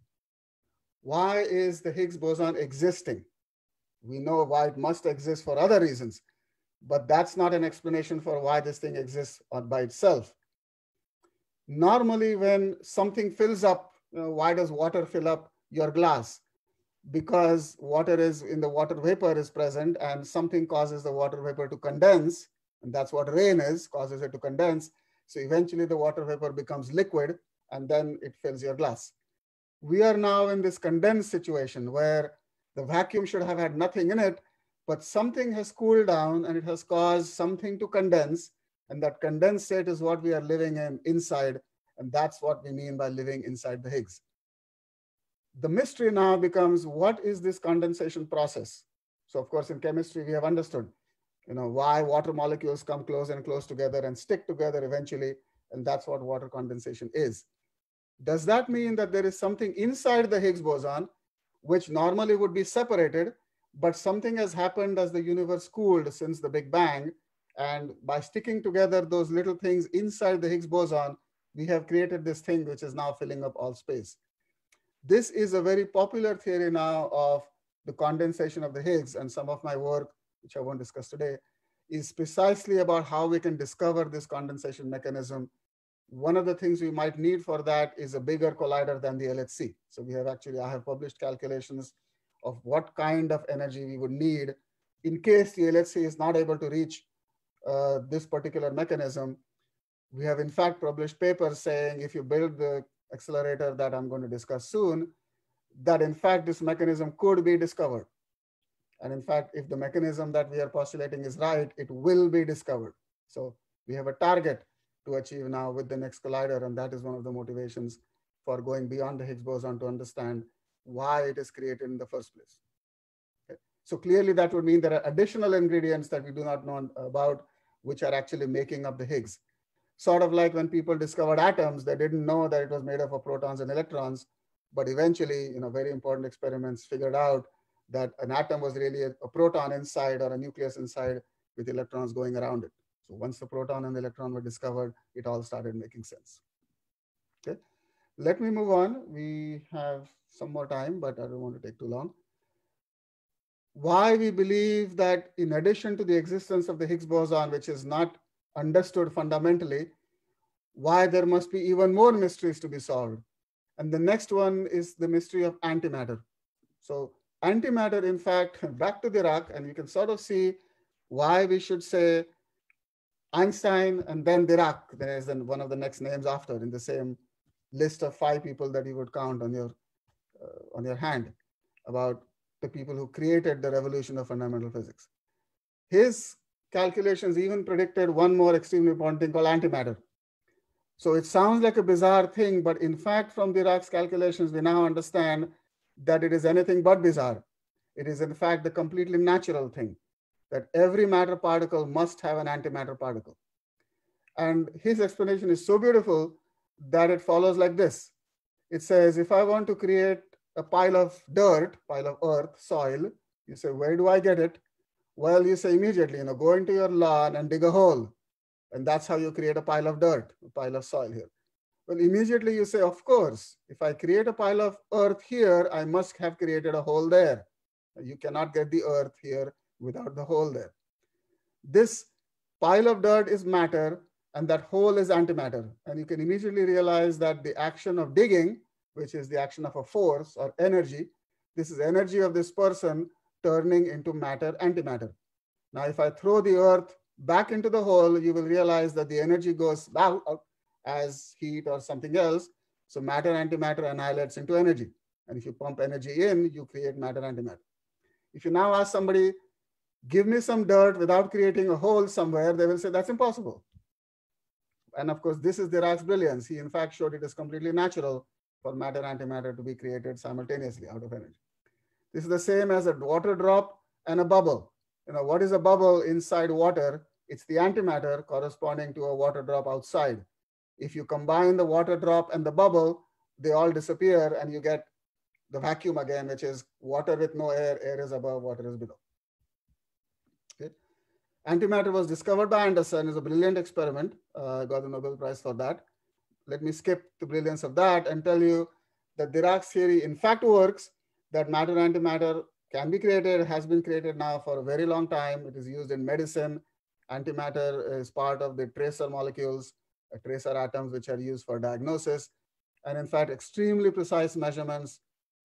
Why is the Higgs boson existing? We know why it must exist for other reasons, but that's not an explanation for why this thing exists by itself. Normally, when something fills up, why does water fill up your glass? Because water is in the water vapor is present, and something causes the water vapor to condense, and that's what rain is, causes it to condense. So eventually the water vapor becomes liquid, and then it fills your glass. We are now in this condensed situation where the vacuum should have had nothing in it, but something has cooled down and it has caused something to condense, and that condensed state is what we are living in inside, and that's what we mean by living inside the Higgs. The mystery now becomes, what is this condensation process? So of course, in chemistry, we have understood, why water molecules come close and close together and stick together eventually, and that's what water condensation is. Does that mean that there is something inside the Higgs boson, which normally would be separated, but something has happened as the universe cooled since the Big Bang, and by sticking together those little things inside the Higgs boson, we have created this thing which is now filling up all space. This is a very popular theory now of the condensation of the Higgs, and some of my work, which I won't discuss today, is precisely about how we can discover this condensation mechanism. One of the things we might need for that is a bigger collider than the LHC. So I have published calculations of what kind of energy we would need in case the LHC is not able to reach this particular mechanism. We have in fact published papers saying if you build the accelerator that I'm going to discuss soon, that in fact this mechanism could be discovered. And in fact, if the mechanism that we are postulating is right, it will be discovered. So we have a target to achieve now with the next collider, and that is one of the motivations for going beyond the Higgs boson to understand why it is created in the first place. Okay. So clearly that would mean there are additional ingredients that we do not know about, which are actually making up the Higgs. Sort of like when people discovered atoms, they didn't know that it was made up of protons and electrons, but eventually, very important experiments figured out that an atom was really a proton inside or a nucleus inside with electrons going around it. So once the proton and the electron were discovered, it all started making sense. Okay, let me move on. We have some more time, but I don't want to take too long. Why we believe that in addition to the existence of the Higgs boson, which is not understood fundamentally, why there must be even more mysteries to be solved. And the next one is the mystery of antimatter. So antimatter, in fact, back to Dirac, and you can sort of see why we should say Einstein and then Dirac. There is one of the next names after in the same list of 5 people that you would count on your hand about the people who created the revolution of fundamental physics. His calculations even predicted one more extremely important thing called antimatter. So it sounds like a bizarre thing, but in fact, from Dirac's calculations, we now understand that it is anything but bizarre. It is in fact the completely natural thing, that every matter particle must have an antimatter particle. And his explanation is so beautiful that it follows like this. It says, if I want to create a pile of dirt, pile of earth, soil, you say, where do I get it? Well, you say immediately, go into your lawn and dig a hole. And that's how you create a pile of dirt, a pile of soil here. Well, immediately you say, of course, if I create a pile of earth here, I must have created a hole there. You cannot get the earth here without the hole there. This pile of dirt is matter, and that hole is antimatter. And you can immediately realize that the action of digging, which is the action of a force or energy, this is energy of this person turning into matter, antimatter. Now, if I throw the earth back into the hole, you will realize that the energy goes out as heat or something else. So matter, antimatter annihilates into energy. And if you pump energy in, you create matter, antimatter. If you now ask somebody, give me some dirt without creating a hole somewhere, they will say that's impossible. And of course, this is Dirac's brilliance. He in fact showed it is completely natural for matter, antimatter to be created simultaneously out of energy. This is the same as a water drop and a bubble. What is a bubble inside water? It's the antimatter corresponding to a water drop outside. If you combine the water drop and the bubble, they all disappear and you get the vacuum again, which is water with no air. Air is above, water is below. Okay. Antimatter was discovered by Anderson. It's a brilliant experiment. Got the Nobel Prize for that. Let me skip the brilliance of that and tell you that Dirac's theory in fact works, that matter, antimatter can be created, has been created now for a very long time. It is used in medicine. Antimatter is part of the tracer molecules, tracer atoms, which are used for diagnosis. And in fact, extremely precise measurements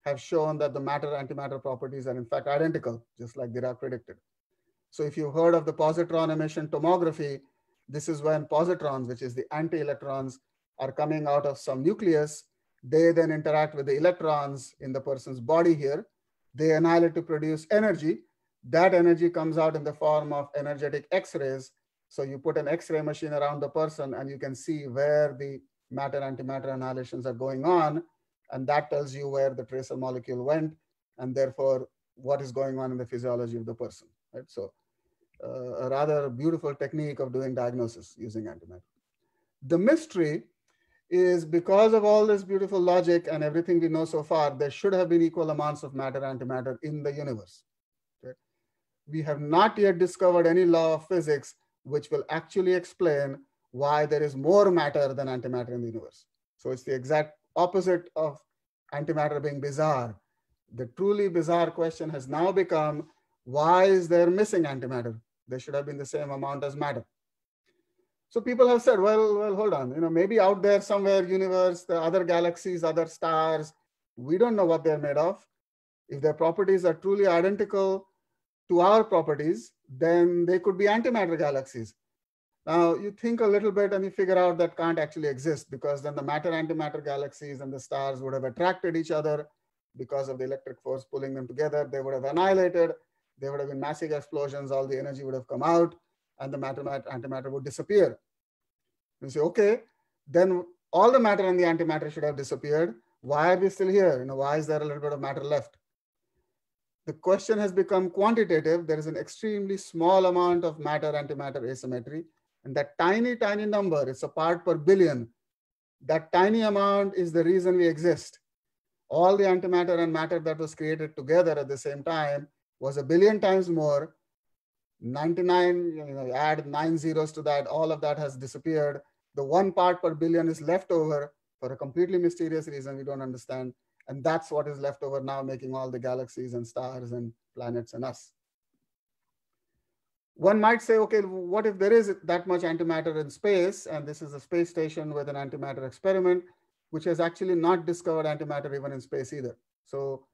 have shown that the matter, antimatter properties are in fact identical, just like Dirac predicted. So if you've heard of the positron emission tomography, this is when positrons, which is the anti-electrons, are coming out of some nucleus. They then interact with the electrons in the person's body here. They annihilate to produce energy. That energy comes out in the form of energetic X-rays. So you put an X-ray machine around the person and you can see where the matter, antimatter annihilations are going on. And that tells you where the tracer molecule went and therefore what is going on in the physiology of the person. Right? So a rather beautiful technique of doing diagnosis using antimatter. The mystery is, because of all this beautiful logic and everything we know so far, there should have been equal amounts of matter, antimatter in the universe. Okay? We have not yet discovered any law of physics which will actually explain why there is more matter than antimatter in the universe. So it's the exact opposite of antimatter being bizarre. The truly bizarre question has now become, why is there missing antimatter? There should have been the same amount as matter. So people have said, well, hold on, maybe out there somewhere, universe, the other galaxies, other stars, we don't know what they're made of. If their properties are truly identical to our properties, then they could be antimatter galaxies. Now you think a little bit and you figure out that can't actually exist, because then the matter, antimatter galaxies and the stars would have attracted each other because of the electric force pulling them together. They would have annihilated. There would have been massive explosions. All the energy would have come out and the matter, antimatter would disappear. You say, okay, then all the matter and the antimatter should have disappeared. Why are we still here? Why is there a little bit of matter left? The question has become quantitative. There is an extremely small amount of matter, antimatter asymmetry. And that tiny, tiny number, it's a part per billion. That tiny amount is the reason we exist. All the antimatter and matter that was created together at the same time was 1 billion times more. 99, add 9 zeros to that, all of that has disappeared. The 1 part per billion is left over for a completely mysterious reason we don't understand. And that's what is left over now, making all the galaxies and stars and planets and us. One might say, okay, what if there is that much antimatter in space? And this is a space station with an antimatter experiment, which has actually not discovered antimatter even in space either. So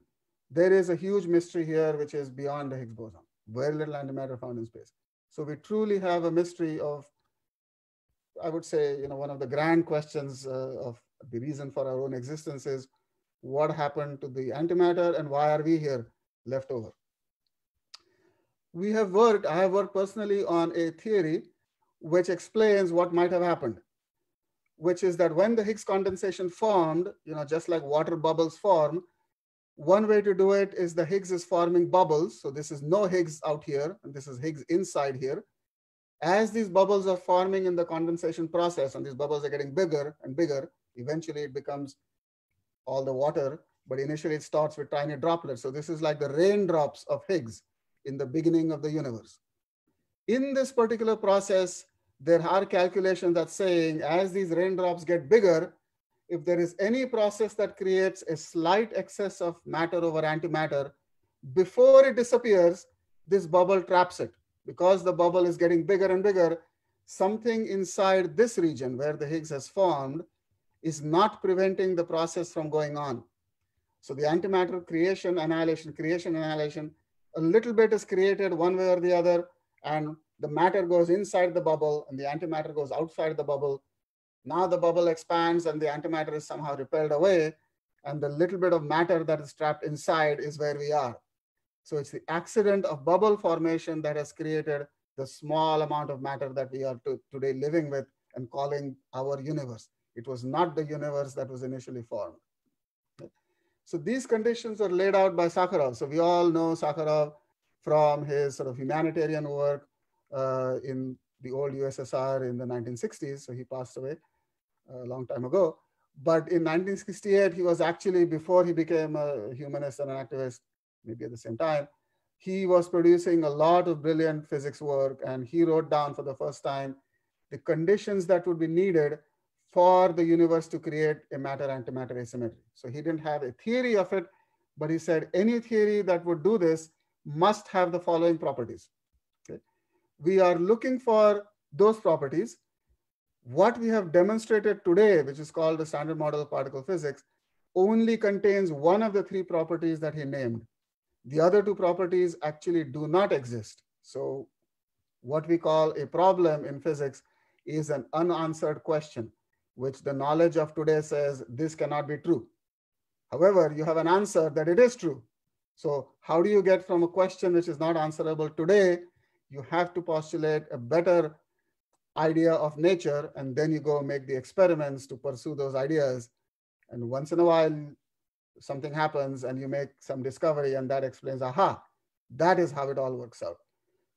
there is a huge mystery here, which is beyond the Higgs boson. Very little antimatter found in space. So we truly have a mystery of, I would say, one of the grand questions of the reason for our own existence is, what happened to the antimatter and why are we here left over? I have worked personally on a theory which explains what might have happened. which is that when the Higgs condensation formed, just like water bubbles form, one way to do it is the Higgs is forming bubbles. So this is no Higgs out here, and this is Higgs inside here. As these bubbles are forming in the condensation process, and these bubbles are getting bigger and bigger, eventually it becomes all the water, but initially it starts with tiny droplets. So this is like the raindrops of Higgs in the beginning of the universe. In this particular process, there are calculations that saying as these raindrops get bigger, if there is any process that creates a slight excess of matter over antimatter, before it disappears, this bubble traps it. Because the bubble is getting bigger and bigger, something inside this region where the Higgs has formed is not preventing the process from going on. So the antimatter creation, annihilation, a little bit is created one way or the other, and the matter goes inside the bubble and the antimatter goes outside the bubble. Now the bubble expands and the antimatter is somehow repelled away, and the little bit of matter that is trapped inside is where we are. So it's the accident of bubble formation that has created the small amount of matter that we are today living with and calling our universe. It was not the universe that was initially formed. Okay. So these conditions are laid out by Sakharov. So we all know Sakharov from his sort of humanitarian work in the old USSR in the 1960s. So he passed away a long time ago. But in 1968, he was actually, before he became a humanist and an activist, maybe at the same time, he was producing a lot of brilliant physics work, and he wrote down for the first time the conditions that would be needed for the universe to create a matter-antimatter asymmetry. So he didn't have a theory of it, but he said any theory that would do this must have the following properties. Okay? We are looking for those properties. What we have demonstrated today, which is called the Standard Model of Particle Physics, only contains one of the three properties that he named. The other two properties actually do not exist. So what we call a problem in physics is an unanswered question, which the knowledge of today says this cannot be true. However, you have an answer that it is true. So how do you get from a question which is not answerable today? You have to postulate a better idea of nature, and then you go make the experiments to pursue those ideas. And once in a while, something happens and you make some discovery, and that explains, aha, that is how it all works out.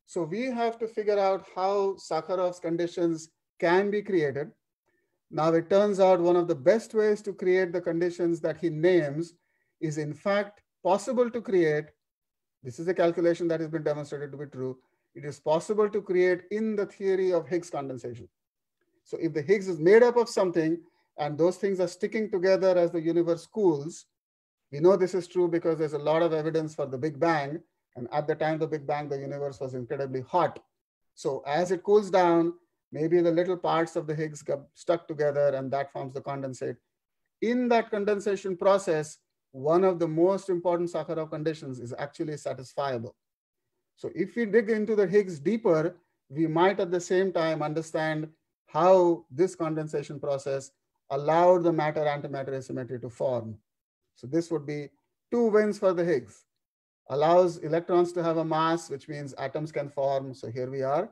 So we have to figure out how Sakharov's conditions can be created. Now it turns out one of the best ways to create the conditions that he names is in fact possible to create. This is a calculation that has been demonstrated to be true. It is possible to create in the theory of Higgs condensation. So if the Higgs is made up of something and those things are sticking together as the universe cools, we know this is true because there's a lot of evidence for the Big Bang. And at the time of the Big Bang, the universe was incredibly hot. So as it cools down, maybe the little parts of the Higgs get stuck together and that forms the condensate. In that condensation process, one of the most important Sakharov conditions is actually satisfiable. So if we dig into the Higgs deeper, we might at the same time understand how this condensation process allowed the matter-antimatter asymmetry to form. So this would be two wins for the Higgs. Allows electrons to have a mass, which means atoms can form. So here we are.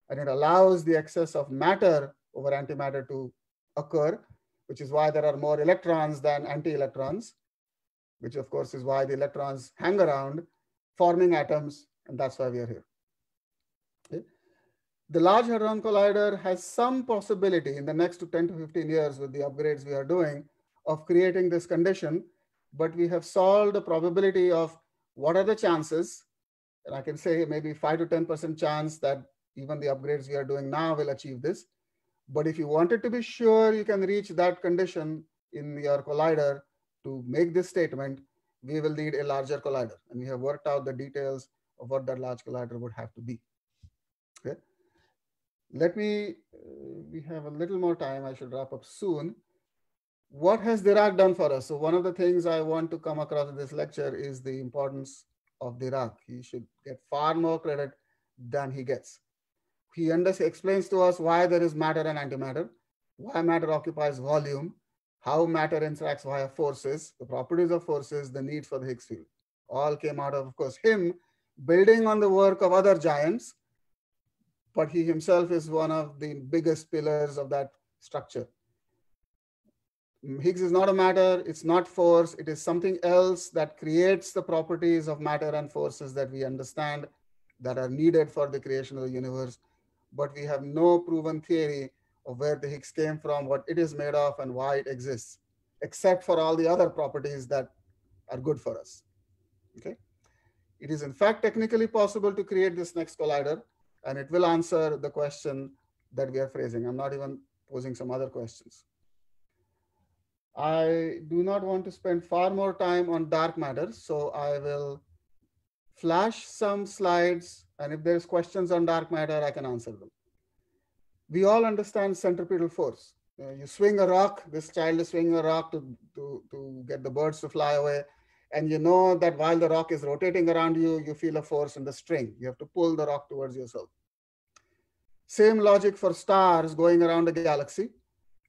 And it allows the excess of matter over antimatter to occur, which is why there are more electrons than anti-electrons, which of course is why the electrons hang around forming atoms, and that's why we are here. Okay. The Large Hadron Collider has some possibility in the next 10 to 15 years with the upgrades we are doing of creating this condition, but we have solved the probability of what are the chances, and I can say maybe 5 to 10% chance that even the upgrades we are doing now will achieve this. But if you wanted to be sure you can reach that condition in your collider to make this statement, we will need a larger collider. And we have worked out the details of what that large collider would have to be. Okay. Let me, we have a little more time. I should wrap up soon. What has Dirac done for us? So one of the things I want to come across in this lecture is the importance of Dirac. He should get far more credit than he gets. He explains to us why there is matter and antimatter, why matter occupies volume, how matter interacts via forces, the properties of forces, the need for the Higgs field. All came out of course, him building on the work of other giants, but he himself is one of the biggest pillars of that structure. Higgs is not a matter, it's not force, it is something else that creates the properties of matter and forces that we understand that are needed for the creation of the universe. But we have no proven theory of where the Higgs came from, what it is made of, and why it exists, except for all the other properties that are good for us. Okay. It is in fact technically possible to create this next collider, and it will answer the question that we are phrasing. I'm not even posing some other questions. I do not want to spend far more time on dark matter, so I will flash some slides, and if there's questions on dark matter, I can answer them. We all understand centripetal force. You swing a rock, this child is swinging a rock to get the birds to fly away. And you know that while the rock is rotating around you, you feel a force in the string. You have to pull the rock towards yourself. Same logic for stars going around the galaxy.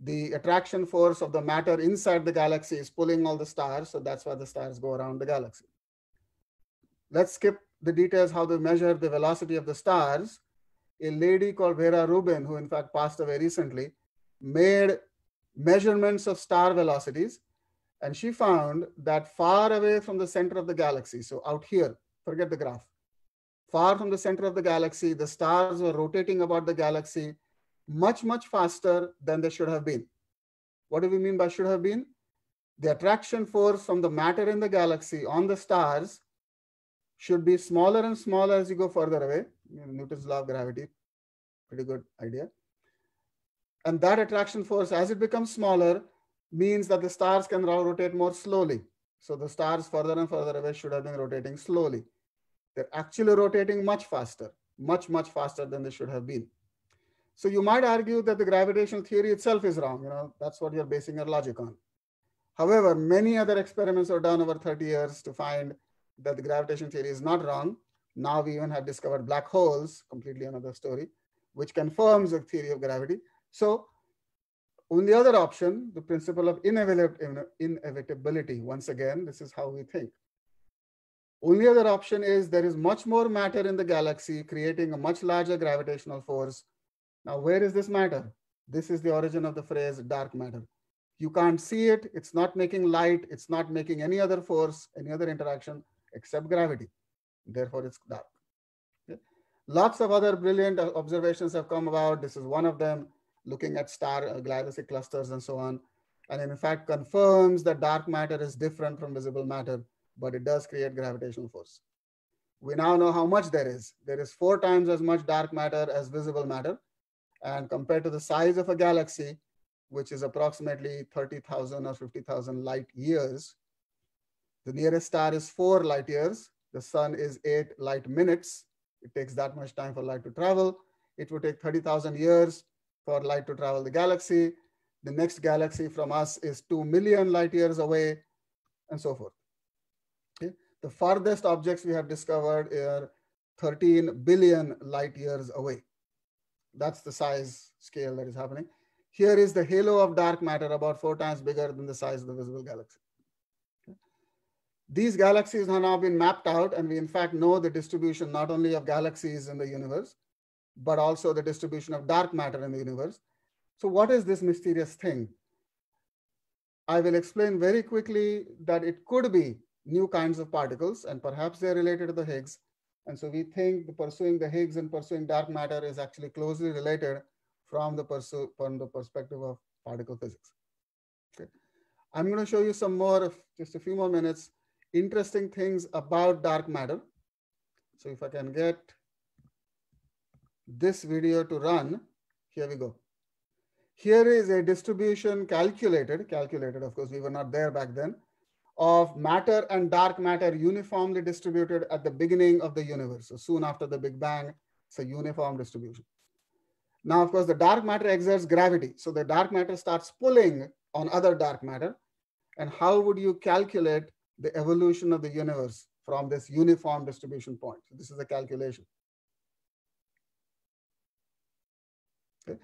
The attraction force of the matter inside the galaxy is pulling all the stars, so that's why the stars go around the galaxy. Let's skip the details how they measure the velocity of the stars. A lady called Vera Rubin, who in fact passed away recently, made measurements of star velocities, and she found that far away from the center of the galaxy, so out here, forget the graph, far from the center of the galaxy, the stars were rotating about the galaxy much, much faster than they should have been. What do we mean by should have been? The attraction force from the matter in the galaxy on the stars should be smaller and smaller as you go further away. Newton's law of gravity, pretty good idea. And that attraction force, as it becomes smaller, means that the stars can now rotate more slowly. So the stars further and further away should have been rotating slowly. They're actually rotating much faster, much, much faster than they should have been. So you might argue that the gravitational theory itself is wrong. That's what you're basing your logic on. However, many other experiments were done over 30 years to find that the gravitational theory is not wrong. Now we even have discovered black holes, completely another story, which confirms the theory of gravity. So on the other option, the principle of inevitability, once again, this is how we think. Only other option is there is much more matter in the galaxy creating a much larger gravitational force. Now, where is this matter? This is the origin of the phrase dark matter. You can't see it. It's not making light. It's not making any other force, any other interaction except gravity. Therefore, it's dark. Okay? Lots of other brilliant observations have come about. This is one of them, looking at star galaxy clusters and so on. And in fact, confirms that dark matter is different from visible matter, but it does create gravitational force. We now know how much there is. There is 4 times as much dark matter as visible matter. And compared to the size of a galaxy, which is approximately 30,000 or 50,000 light years, the nearest star is 4 light years. The sun is 8 light minutes. It takes that much time for light to travel. It would take 30,000 years for light to travel the galaxy. The next galaxy from us is 2 million light years away, and so forth. Okay? The farthest objects we have discovered are 13 billion light years away. That's the size scale that is happening. Here is the halo of dark matter, about 4 times bigger than the size of the visible galaxy. Okay? These galaxies have now been mapped out, and we in fact know the distribution not only of galaxies in the universe, but also the distribution of dark matter in the universe. So what is this mysterious thing? I will explain very quickly that it could be new kinds of particles, and perhaps they're related to the Higgs. And so we think pursuing the Higgs and pursuing dark matter is actually closely related from the perspective of particle physics. Okay. I'm going to show you some more, just a few more minutes, interesting things about dark matter. So if I can get this video to run, here we go. Here is a distribution calculated, of course, we were not there back then, of matter and dark matter uniformly distributed at the beginning of the universe. So soon after the Big Bang, it's a uniform distribution. Now, of course, the dark matter exerts gravity. So the dark matter starts pulling on other dark matter. And how would you calculate the evolution of the universe from this uniform distribution point? So this is a calculation. Okay.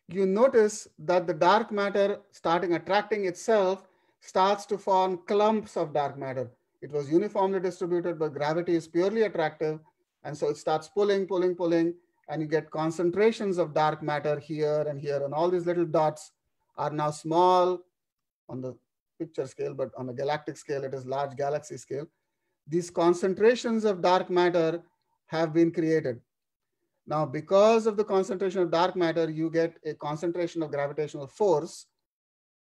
You notice that the dark matter starting attracting itself starts to form clumps of dark matter. It was uniformly distributed, but gravity is purely attractive. And so it starts pulling, and you get concentrations of dark matter here and here. And all these little dots are now small on the picture scale, but on the galactic scale, it is large galaxy scale. These concentrations of dark matter have been created. Now, because of the concentration of dark matter, you get a concentration of gravitational force.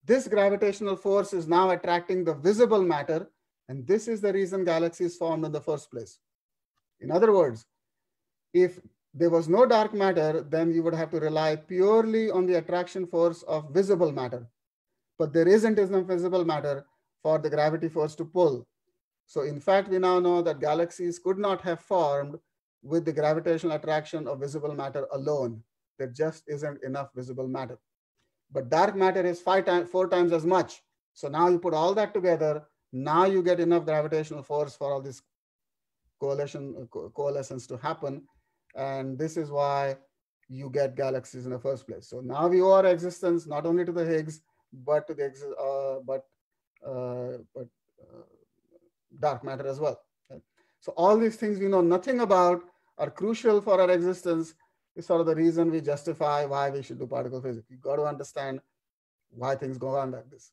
This gravitational force is now attracting the visible matter, and this is the reason galaxies formed in the first place. In other words, if there was no dark matter, then you would have to rely purely on the attraction force of visible matter. But there isn't enough visible matter for the gravity force to pull. So in fact, we now know that galaxies could not have formed with the gravitational attraction of visible matter alone. There just isn't enough visible matter. But dark matter is 4 times as much. So now you put all that together, now you get enough gravitational force for all this coalescence to happen. And this is why you get galaxies in the first place. So now we owe our existence not only to the Higgs, but to the dark matter as well. Okay? So all these things we know nothing about are crucial for our existence. Is sort of the reason we justify why we should do particle physics. You got to understand why things go on like this.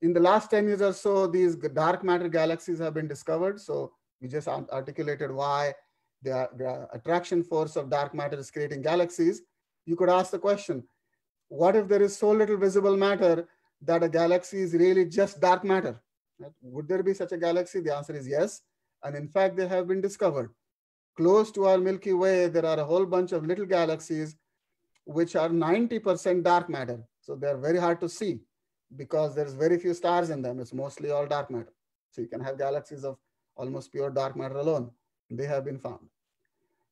In the last 10 years or so, these dark matter galaxies have been discovered. So we just articulated why the attraction force of dark matter is creating galaxies. You could ask the question, what if there is so little visible matter that a galaxy is really just dark matter? Right? Would there be such a galaxy? The answer is yes. And in fact, they have been discovered. Close to our Milky Way, there are a whole bunch of little galaxies which are 90% dark matter. So they're very hard to see because there's very few stars in them. It's mostly all dark matter. So you can have galaxies of almost pure dark matter alone. They have been found.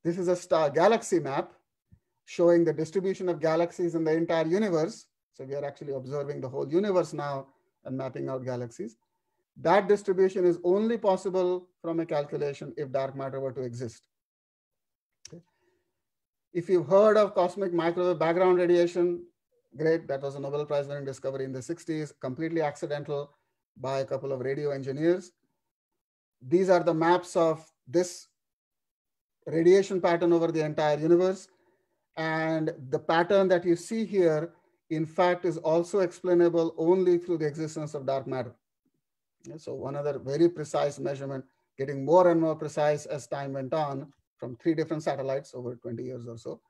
This is a galaxy map showing the distribution of galaxies in the entire universe. So we are actually observing the whole universe now and mapping out galaxies. That distribution is only possible from a calculation if dark matter were to exist. Okay. If you've heard of cosmic microwave background radiation, great. That was a Nobel Prize winning discovery in the 60s, completely accidental by a couple of radio engineers. These are the maps of this radiation pattern over the entire universe. And the pattern that you see here, in fact, is also explainable only through the existence of dark matter. So one other very precise measurement, getting more and more precise as time went on from 3 different satellites over 20 years or so.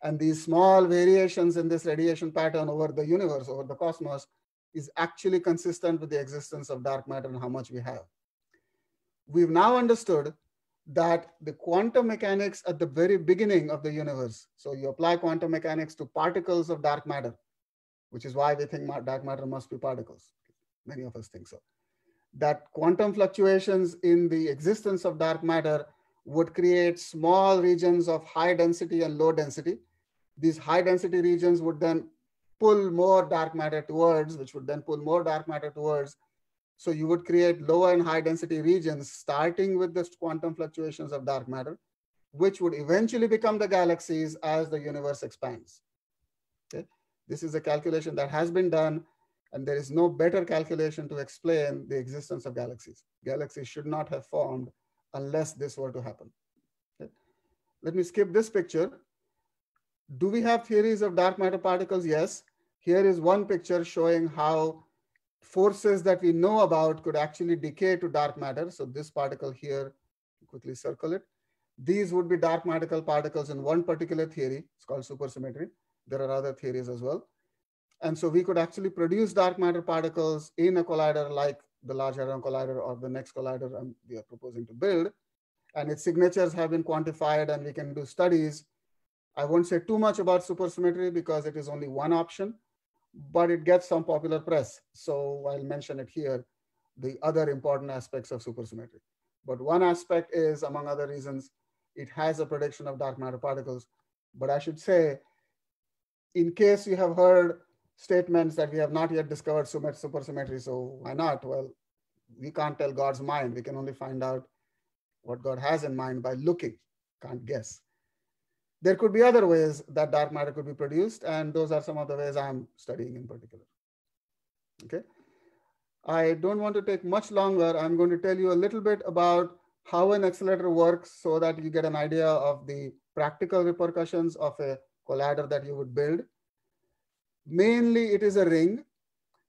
And these small variations in this radiation pattern over the universe, over the cosmos, is actually consistent with the existence of dark matter and how much we have. We've now understood that the quantum mechanics at the very beginning of the universe, so you apply quantum mechanics to particles of dark matter, which is why we think dark matter must be particles. Many of us think so. That quantum fluctuations in the existence of dark matter would create small regions of high density and low density. These high density regions would then pull more dark matter towards, which would then pull more dark matter towards. So you would create lower and high density regions starting with the quantum fluctuations of dark matter, which would eventually become the galaxies as the universe expands. Okay? This is a calculation that has been done, and there is no better calculation to explain the existence of galaxies. Galaxies should not have formed unless this were to happen. Okay? Let me skip this picture. Do we have theories of dark matter particles? Yes. Here is one picture showing how forces that we know about could actually decay to dark matter. So this particle here, quickly circle it. These would be dark matter particles in one particular theory. It's called supersymmetry. There are other theories as well. And so we could actually produce dark matter particles in a collider like the Large Hadron Collider or the next collider we are proposing to build. And its signatures have been quantified and we can do studies. I won't say too much about supersymmetry because it is only one option, but it gets some popular press. So I'll mention it here, the other important aspects of supersymmetry. But one aspect is, among other reasons, it has a prediction of dark matter particles. But I should say, in case you have heard statements that we have not yet discovered supersymmetry, so why not? Well, we can't tell God's mind. We can only find out what God has in mind by looking, can't guess. There could be other ways that dark matter could be produced, and those are some of the ways I'm studying in particular. Okay. I don't want to take much longer. I'm going to tell you a little bit about how an accelerator works so that you get an idea of the practical repercussions of a collider that you would build. Mainly, it is a ring.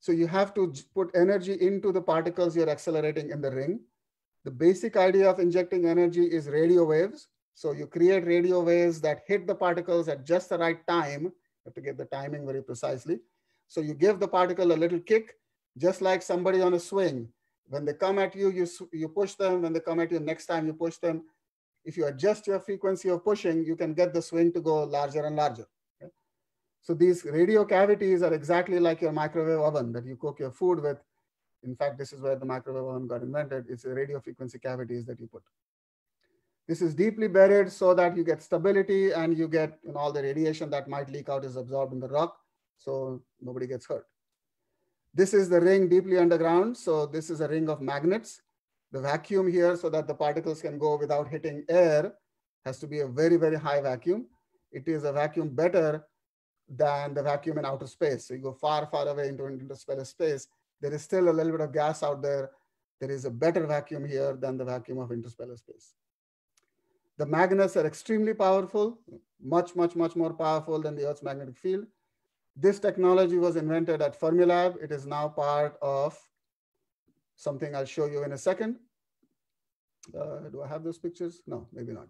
So you have to put energy into the particles you're accelerating in the ring. The basic idea of injecting energy is radio waves. So you create radio waves that hit the particles at just the right time. You have to get the timing very precisely. So you give the particle a little kick, just like somebody on a swing. When they come at you, you push them. When they come at you next time, you push them. If you adjust your frequency of pushing, you can get the swing to go larger and larger. Okay? So these radio cavities are exactly like your microwave oven that you cook your food with. In fact, this is where the microwave oven got invented. It's the radio frequency cavities that you put. This is deeply buried so that you get stability and you get all the radiation that might leak out is absorbed in the rock, so nobody gets hurt. This is the ring deeply underground. So this is a ring of magnets. The vacuum here, so that the particles can go without hitting air, has to be a very, very high vacuum. It is a vacuum better than the vacuum in outer space. So you go far, far away into interstellar space, there is still a little bit of gas out there. There is a better vacuum here than the vacuum of interstellar space. The magnets are extremely powerful, much, much, much more powerful than the Earth's magnetic field. This technology was invented at Fermilab. It is now part of something I'll show you in a second. Do I have those pictures? No, maybe not.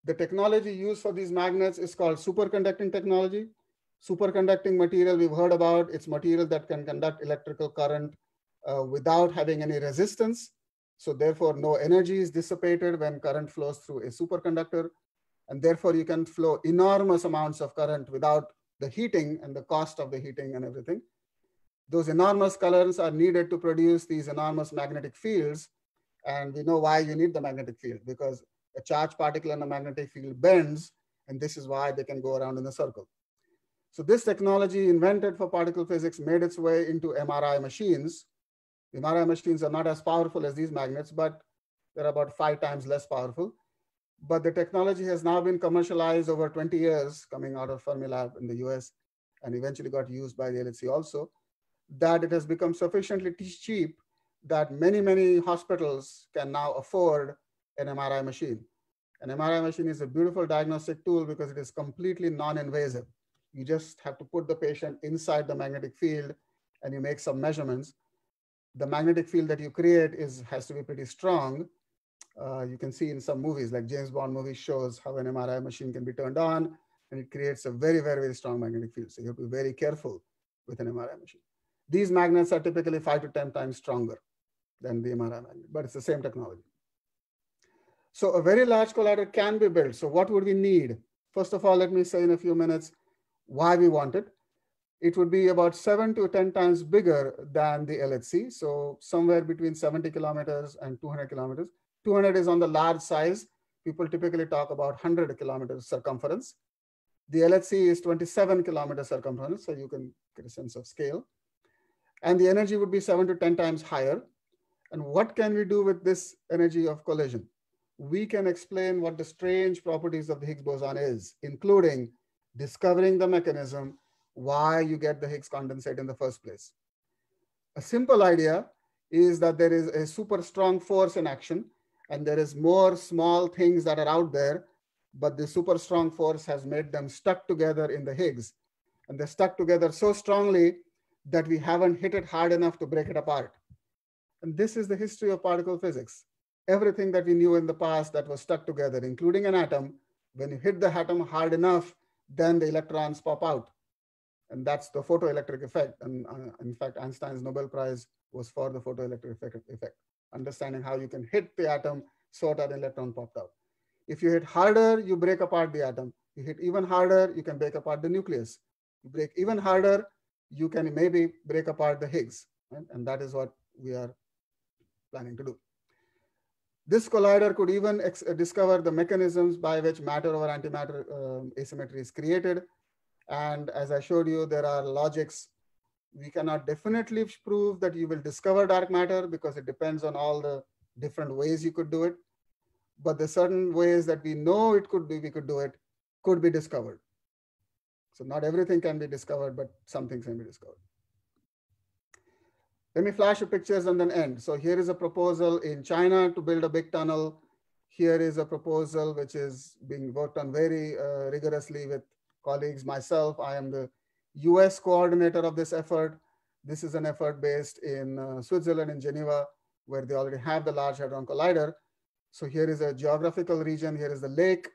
The technology used for these magnets is called superconducting technology. Superconducting material we've heard about. It's material that can conduct electrical current without having any resistance. So therefore, no energy is dissipated when current flows through a superconductor. And therefore, you can flow enormous amounts of current without the heating and the cost of the heating and everything. Those enormous currents are needed to produce these enormous magnetic fields. And we know why you need the magnetic field, because a charged particle in a magnetic field bends, and this is why they can go around in a circle. So this technology invented for particle physics made its way into MRI machines. The MRI machines are not as powerful as these magnets, but they're about 5 times less powerful. But the technology has now been commercialized over 20 years, coming out of Fermilab in the US, and eventually got used by the LHC also, that it has become sufficiently cheap that many, many hospitals can now afford an MRI machine. An MRI machine is a beautiful diagnostic tool because it is completely non-invasive. You just have to put the patient inside the magnetic field and you make some measurements. The magnetic field that you create has to be pretty strong. You can see in some movies, like James Bond movie shows how an MRI machine can be turned on and it creates a very, very, very strong magnetic field. So you have to be very careful with an MRI machine. These magnets are typically 5 to 10 times stronger than the MRI magnet, but it's the same technology. So a very large collider can be built. So what would we need? First of all, let me say in a few minutes why we want it. It would be about 7 to 10 times bigger than the LHC. So somewhere between 70 kilometers and 200 kilometers. 200 is on the large size. People typically talk about 100 kilometers circumference. The LHC is 27 kilometers circumference, so you can get a sense of scale. And the energy would be 7 to 10 times higher. And what can we do with this energy of collision? We can explain what the strange properties of the Higgs boson is, including discovering the mechanism why you get the Higgs condensate in the first place. A simple idea is that there is a super strong force in action, and there is more small things that are out there, but the super strong force has made them stuck together in the Higgs. And they're stuck together so strongly that we haven't hit it hard enough to break it apart. And this is the history of particle physics. Everything that we knew in the past that was stuck together, including an atom, when you hit the atom hard enough, then the electrons pop out. And that's the photoelectric effect. And in fact, Einstein's Nobel Prize was for the photoelectric effect, understanding how you can hit the atom so that an electron popped out. If you hit harder, you break apart the atom. You hit even harder, you can break apart the nucleus. You break even harder, you can maybe break apart the Higgs. Right? And that is what we are planning to do. This collider could even discover the mechanisms by which matter over antimatter asymmetry is created. And as I showed you, there are logics. We cannot definitely prove that you will discover dark matter because it depends on all the different ways you could do it. But the certain ways that we know it could be, we could do it, could be discovered. So not everything can be discovered, but some things can be discovered. Let me flash the pictures and then end. So here is a proposal in China to build a big tunnel. Here is a proposal which is being worked on very rigorously with colleagues. Myself, I am the US coordinator of this effort. This is an effort based in Switzerland, in Geneva, where they already have the Large Hadron Collider. So here is a geographical region, here is the lake,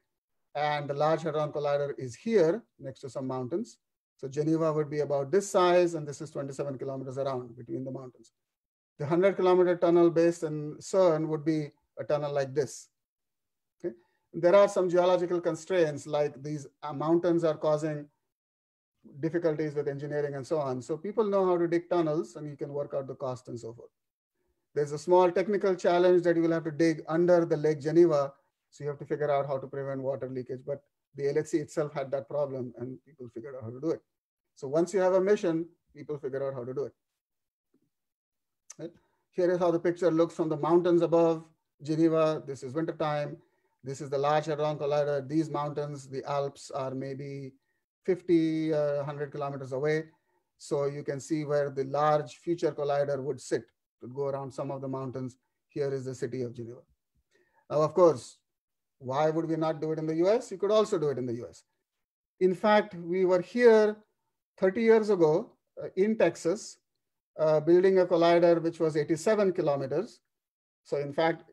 and the Large Hadron Collider is here next to some mountains. So Geneva would be about this size, and this is 27 kilometers around between the mountains. The 100-kilometer tunnel based in CERN would be a tunnel like this. Okay? There are some geological constraints, like these mountains are causing difficulties with engineering and so on. So people know how to dig tunnels, and you can work out the cost and so forth. There's a small technical challenge that you will have to dig under the Lake Geneva. So you have to figure out how to prevent water leakage. But the LHC itself had that problem, and people figured out how to do it. So once you have a mission, people figure out how to do it. Right? Here is how the picture looks from the mountains above Geneva. This is wintertime. This is the Large Hadron Collider. These mountains, the Alps, are maybe 50, 100 kilometers away. So you can see where the large future collider would sit. It would go around some of the mountains. Here is the city of Geneva. Now, of course, why would we not do it in the US? You could also do it in the US. In fact, we were here 30 years ago in Texas, building a collider which was 87 kilometers. So in fact,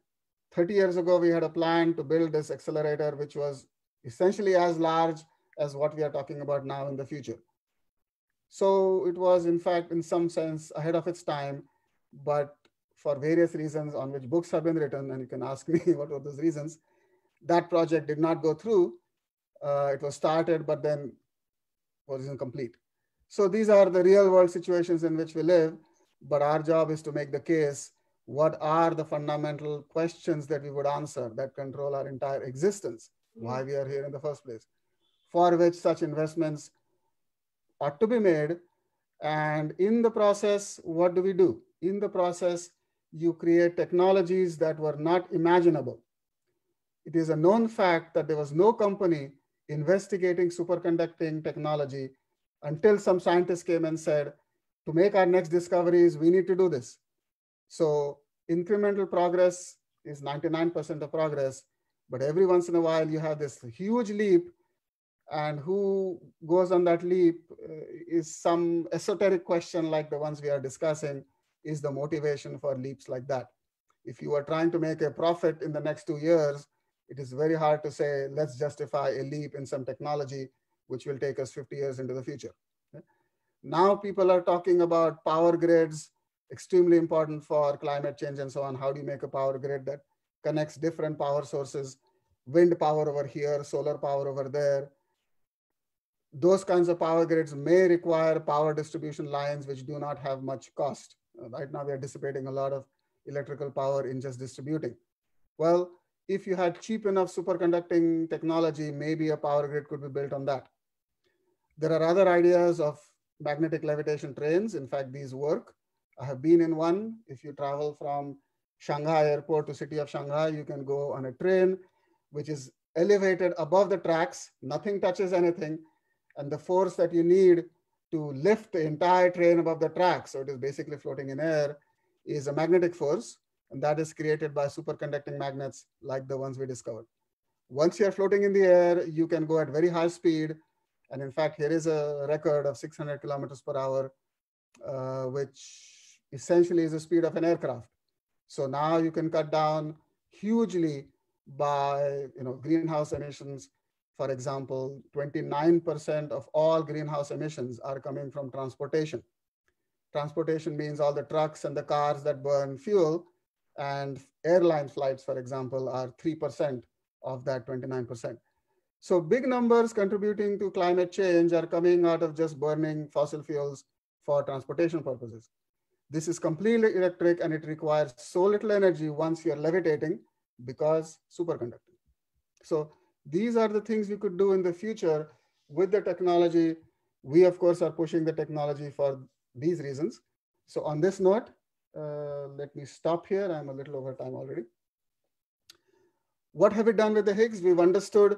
30 years ago, we had a plan to build this accelerator, which was essentially as large as what we are talking about now in the future. So it was, in fact, in some sense, ahead of its time, but for various reasons on which books have been written, and you can ask me what were those reasons, that project did not go through. It was started, but then wasn't complete. So these are the real world situations in which we live, but our job is to make the case, what are the fundamental questions that we would answer that control our entire existence, why we are here in the first place, for which such investments ought to be made. And in the process, what do we do? In the process, you create technologies that were not imaginable. It is a known fact that there was no company investigating superconducting technology until some scientists came and said, to make our next discoveries, we need to do this. So incremental progress is 99% of progress, but every once in a while you have this huge leap, and who goes on that leap is some esoteric question like the ones we are discussing, is the motivation for leaps like that. If you are trying to make a profit in the next 2 years, it is very hard to say, let's justify a leap in some technology which will take us 50 years into the future. Okay? Now people are talking about power grids, extremely important for climate change and so on. How do you make a power grid that connects different power sources, wind power over here, solar power over there? Those kinds of power grids may require power distribution lines which do not have much cost. Right now we are dissipating a lot of electrical power in just distributing. Well, if you had cheap enough superconducting technology, maybe a power grid could be built on that. There are other ideas of magnetic levitation trains. In fact, these work. I have been in one. If you travel from Shanghai airport to city of Shanghai, you can go on a train which is elevated above the tracks. Nothing touches anything. And the force that you need to lift the entire train above the tracks, so it is basically floating in air, is a magnetic force. And that is created by superconducting magnets like the ones we discovered. Once you're floating in the air, you can go at very high speed. And in fact, here is a record of 600 kilometers per hour, which essentially is the speed of an aircraft. So now you can cut down hugely by greenhouse emissions. For example, 29% of all greenhouse emissions are coming from transportation. Transportation means all the trucks and the cars that burn fuel, and airline flights, for example, are 3% of that 29%. So big numbers contributing to climate change are coming out of just burning fossil fuels for transportation purposes. This is completely electric, and it requires so little energy once you're levitating because superconducting. So these are the things we could do in the future with the technology. We, of course, are pushing the technology for these reasons. So on this note, let me stop here. I'm a little over time already. What have we done with the Higgs? We've understood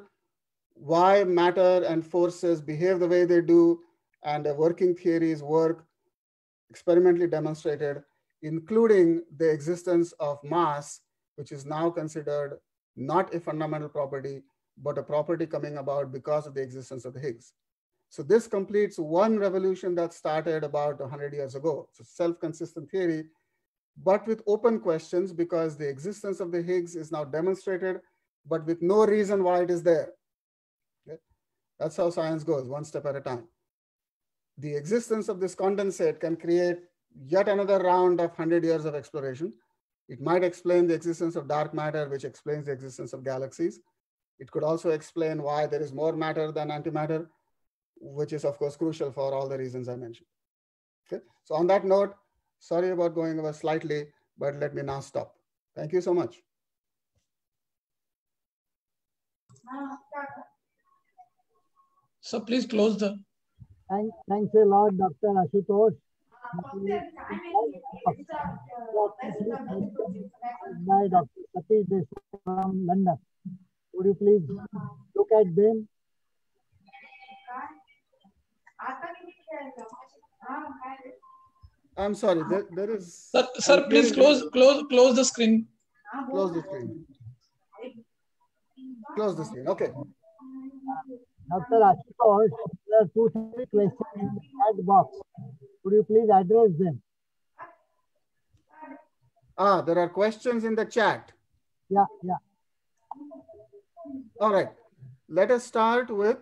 why matter and forces behave the way they do, and the working theories work, experimentally demonstrated, including the existence of mass, which is now considered not a fundamental property, but a property coming about because of the existence of the Higgs. So this completes one revolution that started about 100 years ago. So self-consistent theory, but with open questions, because the existence of the Higgs is now demonstrated, but with no reason why it is there. Okay? That's how science goes, one step at a time. The existence of this condensate can create yet another round of 100 years of exploration. It might explain the existence of dark matter, which explains the existence of galaxies. It could also explain why there is more matter than antimatter, which is of course crucial for all the reasons I mentioned. Okay? So on that note, sorry about going over slightly, but let me now stop. Thank you so much. So please close the. Thanks a lot, Dr. Ashutosh. By Dr. Satish Desai from London. Would you please look at them? I'm sorry, there is. Sir, please close the screen. Close the screen. Close the screen. Okay. Dr. Ashutosh, there are 2 questions in the chat box. Could you please address them? There are questions in the chat. Yeah. All right. Let us start with,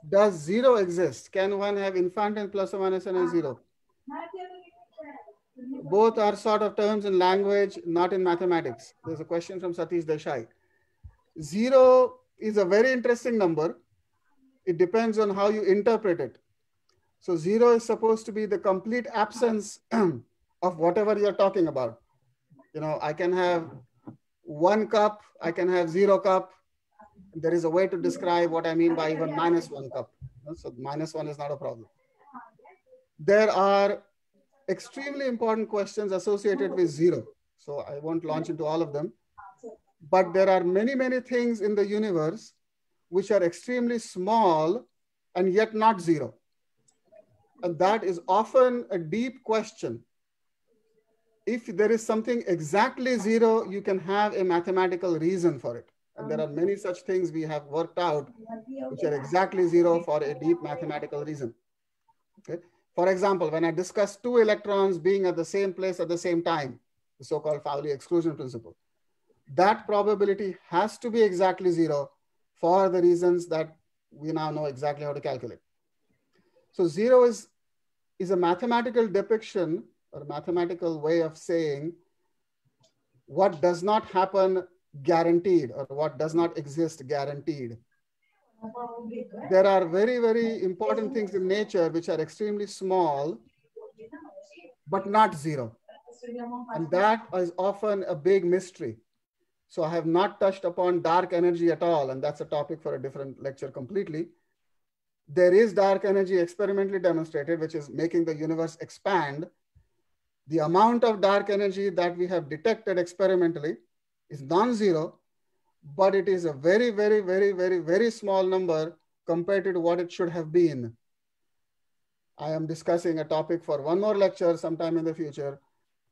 does zero exist? Can one have infinite plus or minus and a zero? Both are sort of terms in language, not in mathematics. There's a question from Satish Desai. Zero is a very interesting number. It depends on how you interpret it. So zero is supposed to be the complete absence of whatever you're talking about. You know, I can have 1 cup, I can have 0 cup. There is a way to describe what I mean by even -1 cup. So -1 is not a problem. There are extremely important questions associated with zero. So I won't launch into all of them. But there are many, many things in the universe which are extremely small and yet not zero. And that is often a deep question. If there is something exactly zero, you can have a mathematical reason for it. And there are many such things we have worked out which are exactly zero for a deep mathematical reason. Okay? For example, when I discuss 2 electrons being at the same place at the same time, the so-called Pauli exclusion principle, that probability has to be exactly zero for the reasons that we now know exactly how to calculate. So zero is a mathematical depiction or a mathematical way of saying what does not happen guaranteed or what does not exist guaranteed. There are very, very important things in nature which are extremely small, but not zero. And that is often a big mystery. So I have not touched upon dark energy at all, and that's a topic for a different lecture completely. There is dark energy experimentally demonstrated, which is making the universe expand. The amount of dark energy that we have detected experimentally is non-zero, but it is a very, very, very, very, very small number compared to what it should have been. I am discussing a topic for one more lecture sometime in the future,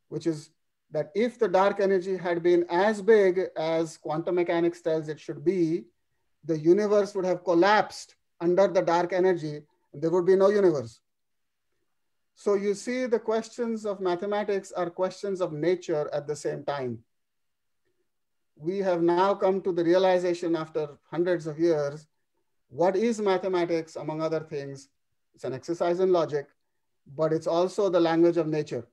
which is that if the dark energy had been as big as quantum mechanics tells it should be, the universe would have collapsed under the dark energy, and there would be no universe. So you see, the questions of mathematics are questions of nature at the same time. We have now come to the realization after hundreds of years, what is mathematics, among other things? It's an exercise in logic, but it's also the language of nature.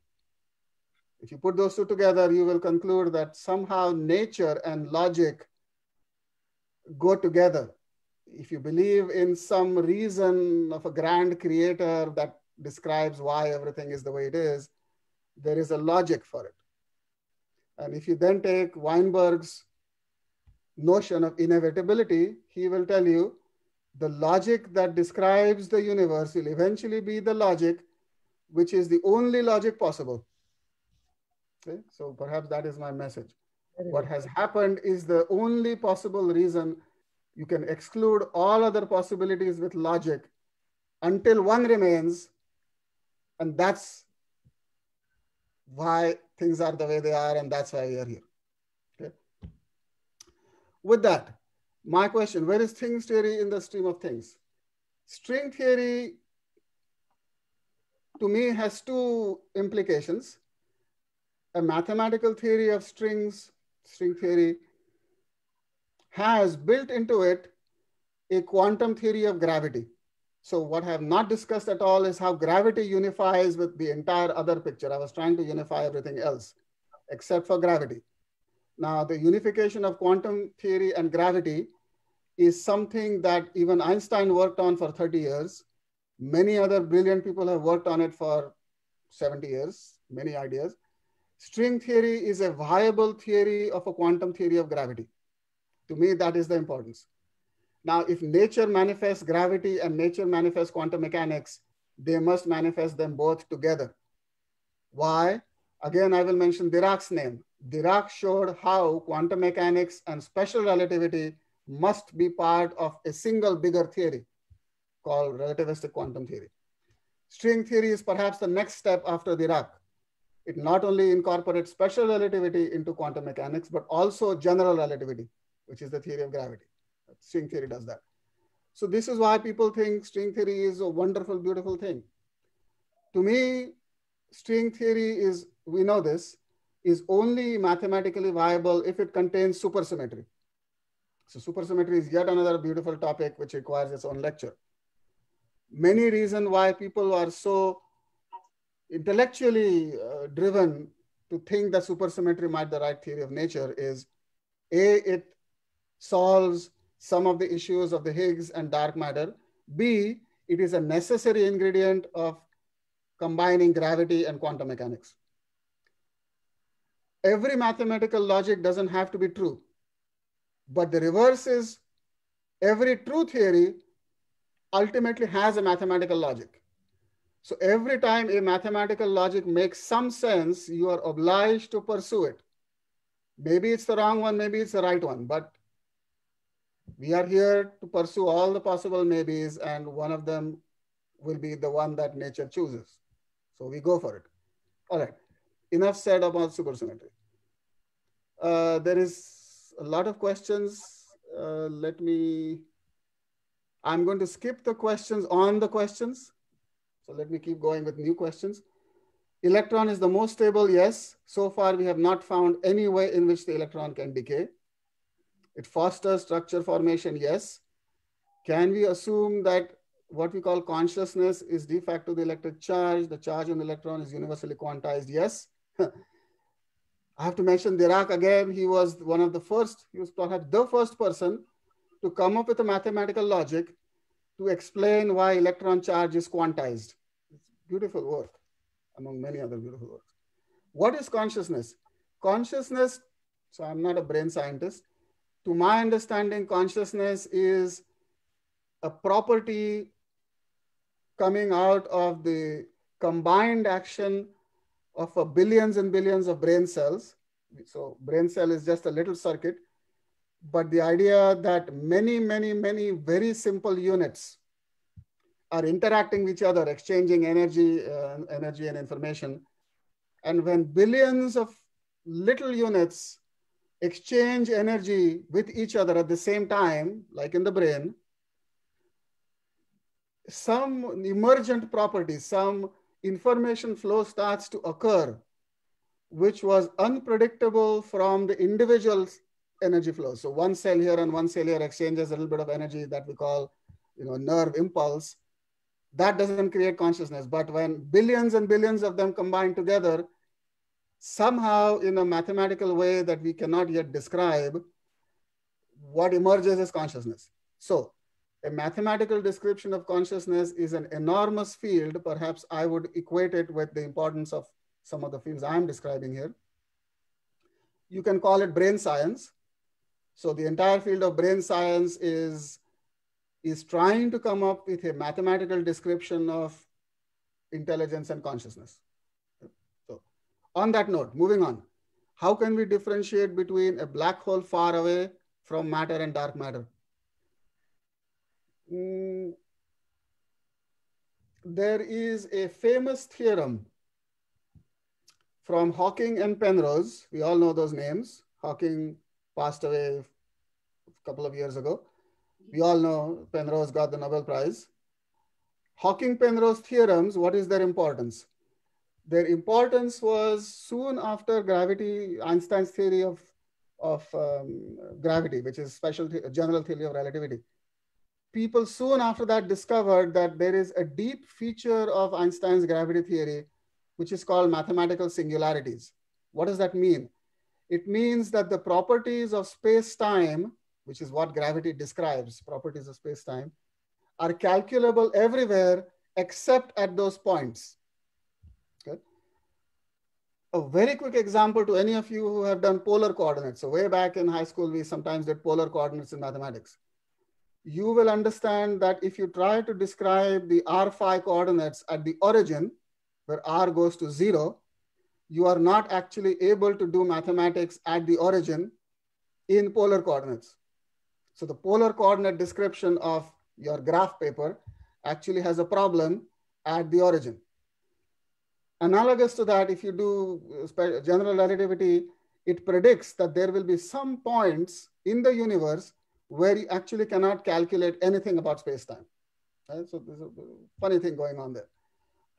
If you put those two together, you will conclude that somehow nature and logic go together. If you believe in some reason of a grand creator that describes why everything is the way it is, there is a logic for it. And if you then take Weinberg's notion of inevitability, he will tell you the logic that describes the universe will eventually be the logic which is the only logic possible. Okay? So perhaps that is my message. What has happened is the only possible reason. You can exclude all other possibilities with logic until one remains, and that's why things are the way they are, and that's why we are here. Okay? With that, my question, where is things theory in the stream of things? String theory, to me, has two implications. A mathematical theory of strings, string theory, has built into it a quantum theory of gravity. So what I have not discussed at all is how gravity unifies with the entire other picture. I was trying to unify everything else except for gravity. Now, the unification of quantum theory and gravity is something that even Einstein worked on for 30 years. Many other brilliant people have worked on it for 70 years, many ideas. String theory is a viable theory of a quantum theory of gravity. To me, that is the importance. Now, if nature manifests gravity and nature manifests quantum mechanics, they must manifest them both together. Why? Again, I will mention Dirac's name. Dirac showed how quantum mechanics and special relativity must be part of a single bigger theory called relativistic quantum theory. String theory is perhaps the next step after Dirac. It not only incorporates special relativity into quantum mechanics, but also general relativity, which is the theory of gravity. String theory does that. So this is why people think string theory is a wonderful, beautiful thing. To me, string theory is, we know this, is only mathematically viable if it contains supersymmetry. So supersymmetry is yet another beautiful topic which requires its own lecture. Many reasons why people are so intellectually driven to think that supersymmetry might be the right theory of nature is, A, it solves some of the issues of the Higgs and dark matter. B, it is a necessary ingredient of combining gravity and quantum mechanics. Every mathematical logic doesn't have to be true, but the reverse is every true theory ultimately has a mathematical logic. So every time a mathematical logic makes some sense, you are obliged to pursue it. Maybe it's the wrong one, maybe it's the right one, but we are here to pursue all the possible maybes, and one of them will be the one that nature chooses. So we go for it. All right, enough said about supersymmetry. There is a lot of questions. I'm going to skip the questions on the questions. So let me keep going with new questions. Electron is the most stable, yes. So far, we have not found any way in which the electron can decay. It fosters structure formation, yes. Can we assume that what we call consciousness is de facto the electric charge? The charge on the electron is universally quantized, yes. I have to mention Dirac again. He was one of the first, he was perhaps the first person to come up with a mathematical logic to explain why electron charge is quantized. It's beautiful work, among many other beautiful works. What is consciousness? Consciousness, so I'm not a brain scientist. To my understanding, consciousness is a property coming out of the combined action of billions and billions of brain cells. So brain cell is just a little circuit, but the idea that many, many, many very simple units are interacting with each other, exchanging energy and information. And when billions of little units exchange energy with each other at the same time, like in the brain, some emergent properties, some information flow starts to occur, which was unpredictable from the individual's energy flow. So one cell here and one cell here exchanges a little bit of energy that we call, nerve impulse. That doesn't create consciousness. But when billions and billions of them combine together, somehow in a mathematical way that we cannot yet describe, what emerges is consciousness. So a mathematical description of consciousness is an enormous field. Perhaps I would equate it with the importance of some of the fields I'm describing here. You can call it brain science. So the entire field of brain science is trying to come up with a mathematical description of intelligence and consciousness. So on that note, moving on, how can we differentiate between a black hole far away from matter and dark matter? There is a famous theorem from Hawking and Penrose. We all know those names. Hawking passed away a couple of years ago. We all know Penrose got the Nobel Prize. Hawking-Penrose theorems, what is their importance? Their importance was soon after gravity, Einstein's theory of gravity, which is general theory of relativity. People soon after that discovered that there is a deep feature of Einstein's gravity theory, which is called mathematical singularities. What does that mean? It means that the properties of space-time, which is what gravity describes, properties of space-time, are calculable everywhere except at those points. Okay. A very quick example to any of you who have done polar coordinates. So way back in high school, we sometimes did polar coordinates in mathematics. You will understand that if you try to describe the R5 coordinates at the origin, where R goes to 0, you are not actually able to do mathematics at the origin in polar coordinates. So the polar coordinate description of your graph paper actually has a problem at the origin. Analogous to that, if you do general relativity, it predicts that there will be some points in the universe where you actually cannot calculate anything about space-time. Right? So there's a funny thing going on there.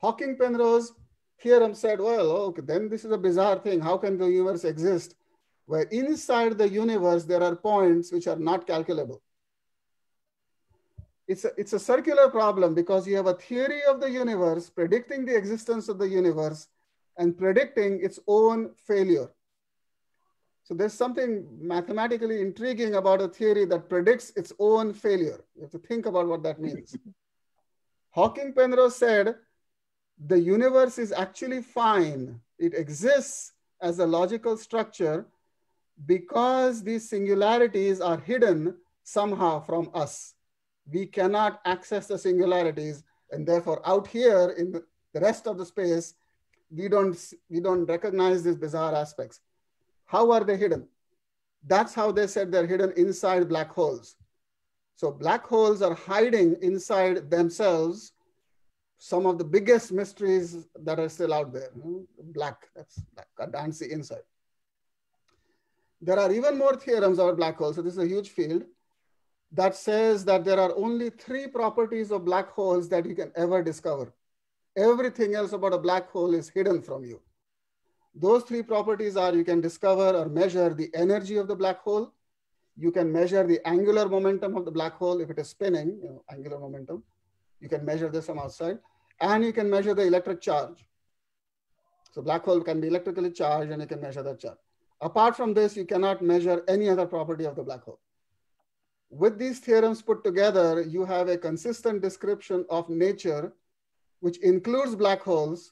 Hawking-Penrose theorem said, well, okay, then this is a bizarre thing. How can the universe exist where inside the universe there are points which are not calculable? It's a circular problem because you have a theory of the universe predicting the existence of the universe and predicting its own failure. So there's something mathematically intriguing about a theory that predicts its own failure. You have to think about what that means. Hawking-Penrose said, the universe is actually fine. It exists as a logical structure because these singularities are hidden somehow from us. We cannot access the singularities, and therefore out here in the rest of the space, we don't recognize these bizarre aspects. How are they hidden? That's how they said they're hidden inside black holes. So black holes are hiding inside themselves some of the biggest mysteries that are still out there. Black, that's black, I can't see inside. There are even more theorems about black holes. So this is a huge field that says that there are only 3 properties of black holes that you can ever discover. Everything else about a black hole is hidden from you. Those 3 properties are you can discover or measure the energy of the black hole. You can measure the angular momentum of the black hole if it is spinning, angular momentum. You can measure this from outside. And you can measure the electric charge. So black hole can be electrically charged and you can measure that charge. Apart from this, you cannot measure any other property of the black hole. With these theorems put together, you have a consistent description of nature, which includes black holes,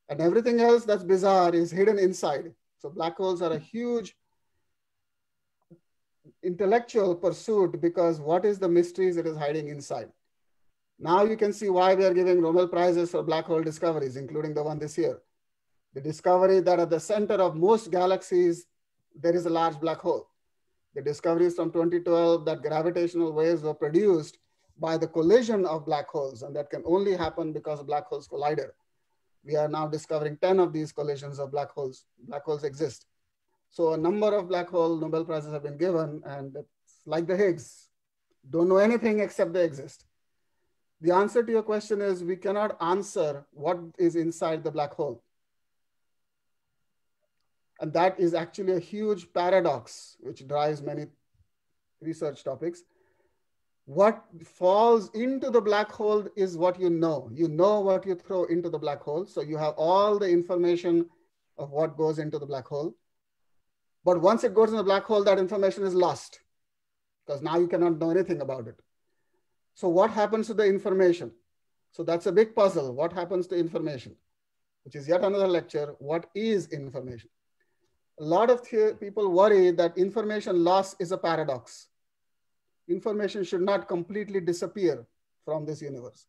and everything else that's bizarre is hidden inside. So black holes are a huge intellectual pursuit because what is the mysteries it is hiding inside? Now you can see why we are giving Nobel Prizes for black hole discoveries, including the one this year. The discovery that at the center of most galaxies, there is a large black hole. The discoveries from 2012 that gravitational waves were produced by the collision of black holes, and that can only happen because black holes collided. We are now discovering 10 of these collisions of black holes. Black holes exist. So a number of black hole Nobel Prizes have been given, and it's like the Higgs. Don't know anything except they exist. The answer to your question is we cannot answer what is inside the black hole. And that is actually a huge paradox, which drives many research topics. What falls into the black hole is what you know. You know what you throw into the black hole. So you have all the information of what goes into the black hole. But once it goes in the black hole, that information is lost because now you cannot know anything about it. So what happens to the information? So that's a big puzzle. What happens to information? Which is yet another lecture. What is information? A lot of people worry that information loss is a paradox. Information should not completely disappear from this universe.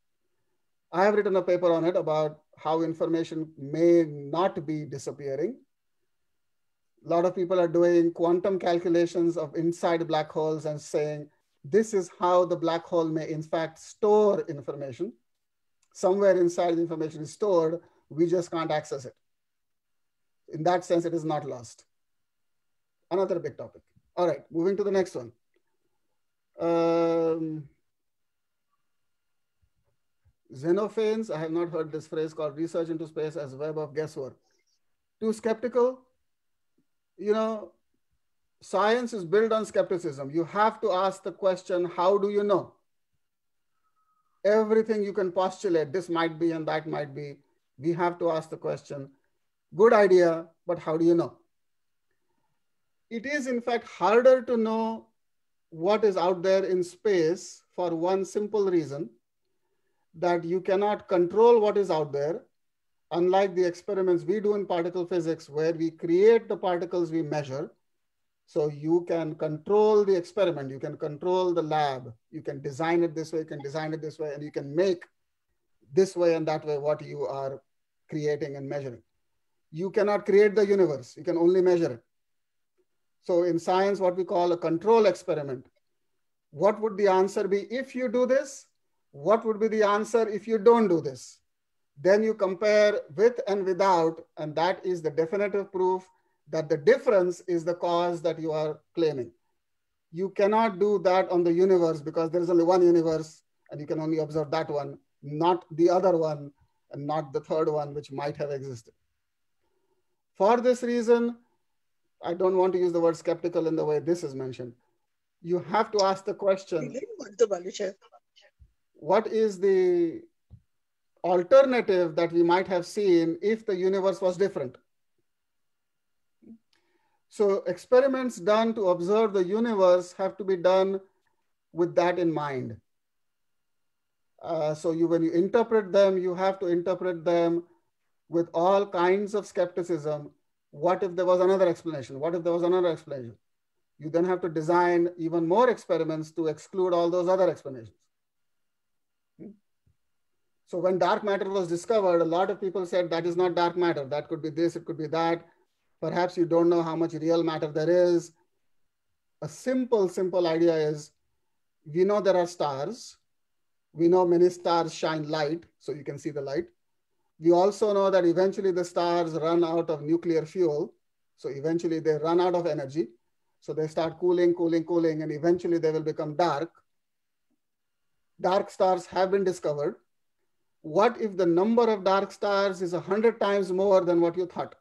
I have written a paper on it about how information may not be disappearing. A lot of people are doing quantum calculations of inside black holes and saying, this is how the black hole may in fact store information. Somewhere inside the information is stored, we just can't access it. In that sense, it is not lost. Another big topic. All right, moving to the next one. Xenophanes, I have not heard this phrase called research into space as web of guesswork. Too skeptical, you know, science is built on skepticism. You have to ask the question, how do you know? Everything you can postulate, this might be and that might be. We have to ask the question, good idea, but how do you know? It is in fact harder to know what is out there in space for one simple reason, that you cannot control what is out there. Unlike the experiments we do in particle physics, where we create the particles we measure. So you can control the experiment, you can control the lab, you can design it this way, you can design it this way, and you can make this way and that way what you are creating and measuring. You cannot create the universe, you can only measure it. So in science, what we call a control experiment. What would the answer be if you do this? What would be the answer if you don't do this? Then you compare with and without, and that is the definitive proof that the difference is the cause that you are claiming. You cannot do that on the universe because there is only one universe and you can only observe that one, not the other one, and not the third one, which might have existed. For this reason, I don't want to use the word skeptical in the way this is mentioned. You have to ask the question, what is the alternative that we might have seen if the universe was different? So experiments done to observe the universe have to be done with that in mind. So when you interpret them, you have to interpret them with all kinds of skepticism. What if there was another explanation? What if there was another explanation? You then have to design even more experiments to exclude all those other explanations. So when dark matter was discovered, a lot of people said that is not dark matter. That could be this, it could be that. Perhaps you don't know how much real matter there is. A simple idea is, we know there are stars. We know many stars shine light, so you can see the light. We also know that eventually the stars run out of nuclear fuel. So eventually they run out of energy. So they start cooling, and eventually they will become dark. Dark stars have been discovered. What if the number of dark stars is 100 times more than what you thought?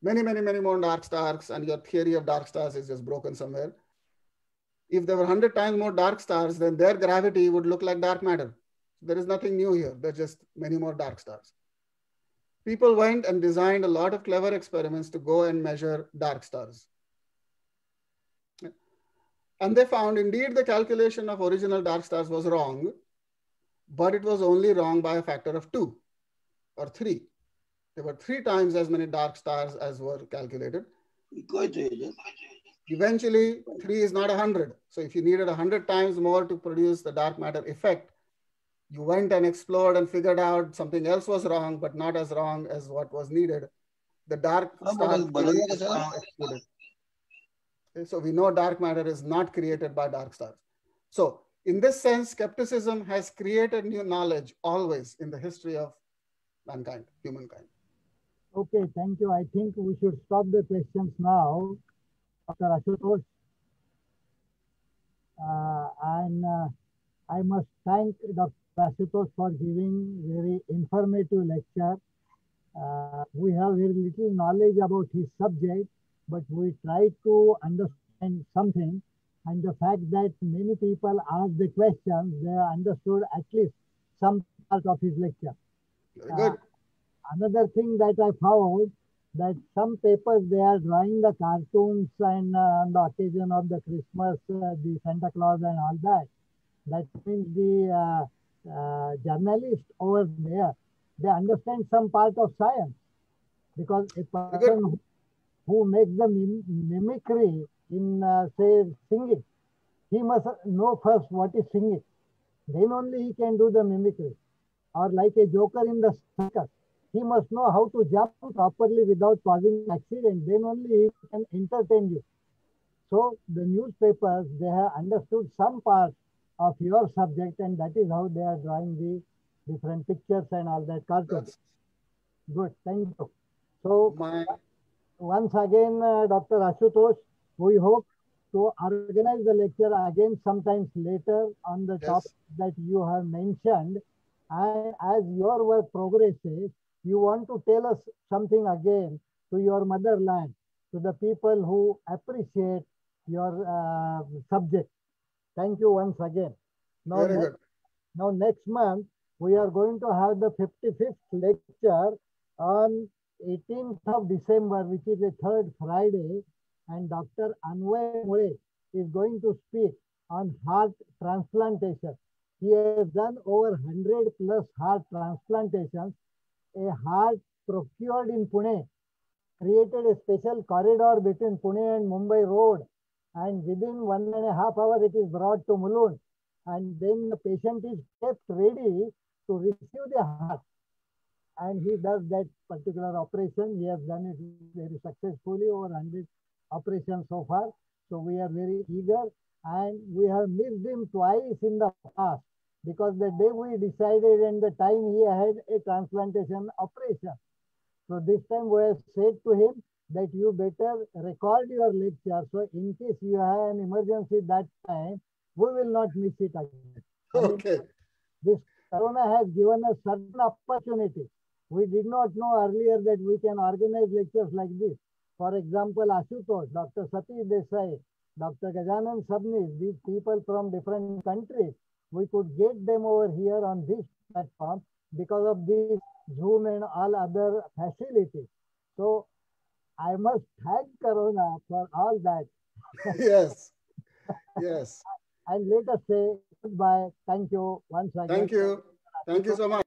Many more dark stars, and your theory of dark stars is just broken somewhere. If there were 100 times more dark stars, then their gravity would look like dark matter. There is nothing new here. There's just many more dark stars. People went and designed a lot of clever experiments to go and measure dark stars. And they found indeed the calculation of original dark stars was wrong, but it was only wrong by a factor of 2 or 3. There were 3 times as many dark stars as were calculated. Eventually, 3 is not 100. So if you needed 100 times more to produce the dark matter effect, you went and explored and figured out something else was wrong, but not as wrong as what was needed. The dark star is now excluded. Okay, so we know dark matter is not created by dark stars. So in this sense, skepticism has created new knowledge always in the history of mankind, humankind. Okay, thank you. I think we should stop the questions now. Dr. Ashutosh. I must thank Dr. Ashutosh for giving very informative lecture. We have very little knowledge about his subject, but we try to understand something. And the fact that many people asked the questions, they understood at least some part of his lecture. Very good. Another thing that I found, that some papers, they are drawing the cartoons and on the occasion of the Christmas, the Santa Claus and all that. That means the journalists over there, they understand some part of science, because a person who makes the mimicry in, say, singing, he must know first what is singing. Then only he can do the mimicry. Or like a joker in the circus, he must know how to jump properly without causing an accident. Then only he can entertain you. So the newspapers, they have understood some part of your subject, and that is how they are drawing the different pictures and all that cartoons. Good, thank you. So once again, Dr. Ashutosh, we hope to organize the lecture again sometimes later on the topic that you have mentioned, And as your work progresses, you want to tell us something again to your motherland, to the people who appreciate your subject. Thank you once again. Very good. Now next month, we are going to have the 55th lecture on 18th of December, which is a third Friday, and Dr. Anvay Mule is going to speak on heart transplantation. He has done over 100 plus heart transplantations. A heart procured in Pune, created a special corridor between Pune and Mumbai road, and within 1.5 hours it is brought to Mulund, and then the patient is kept ready to receive the heart, and he does that particular operation. He has done it very successfully, over 100 operations so far. So we are very eager, and we have missed him twice in the past because the day we decided and the time he had a transplantation operation. So this time we have said to him that you better record your lecture. So in case you have an emergency that time, we will not miss it again. Okay. This Corona has given us certain opportunity. We did not know earlier that we can organize lectures like this. For example, Ashutosh, Dr. Satish Desai, Dr. Gajanan Sabnis, these people from different countries, we could get them over here on this platform because of this Zoom and all other facilities. So I must thank Corona for all that. Yes. Yes. And let us say goodbye. Thank you once again. Thank you. Thank you so much.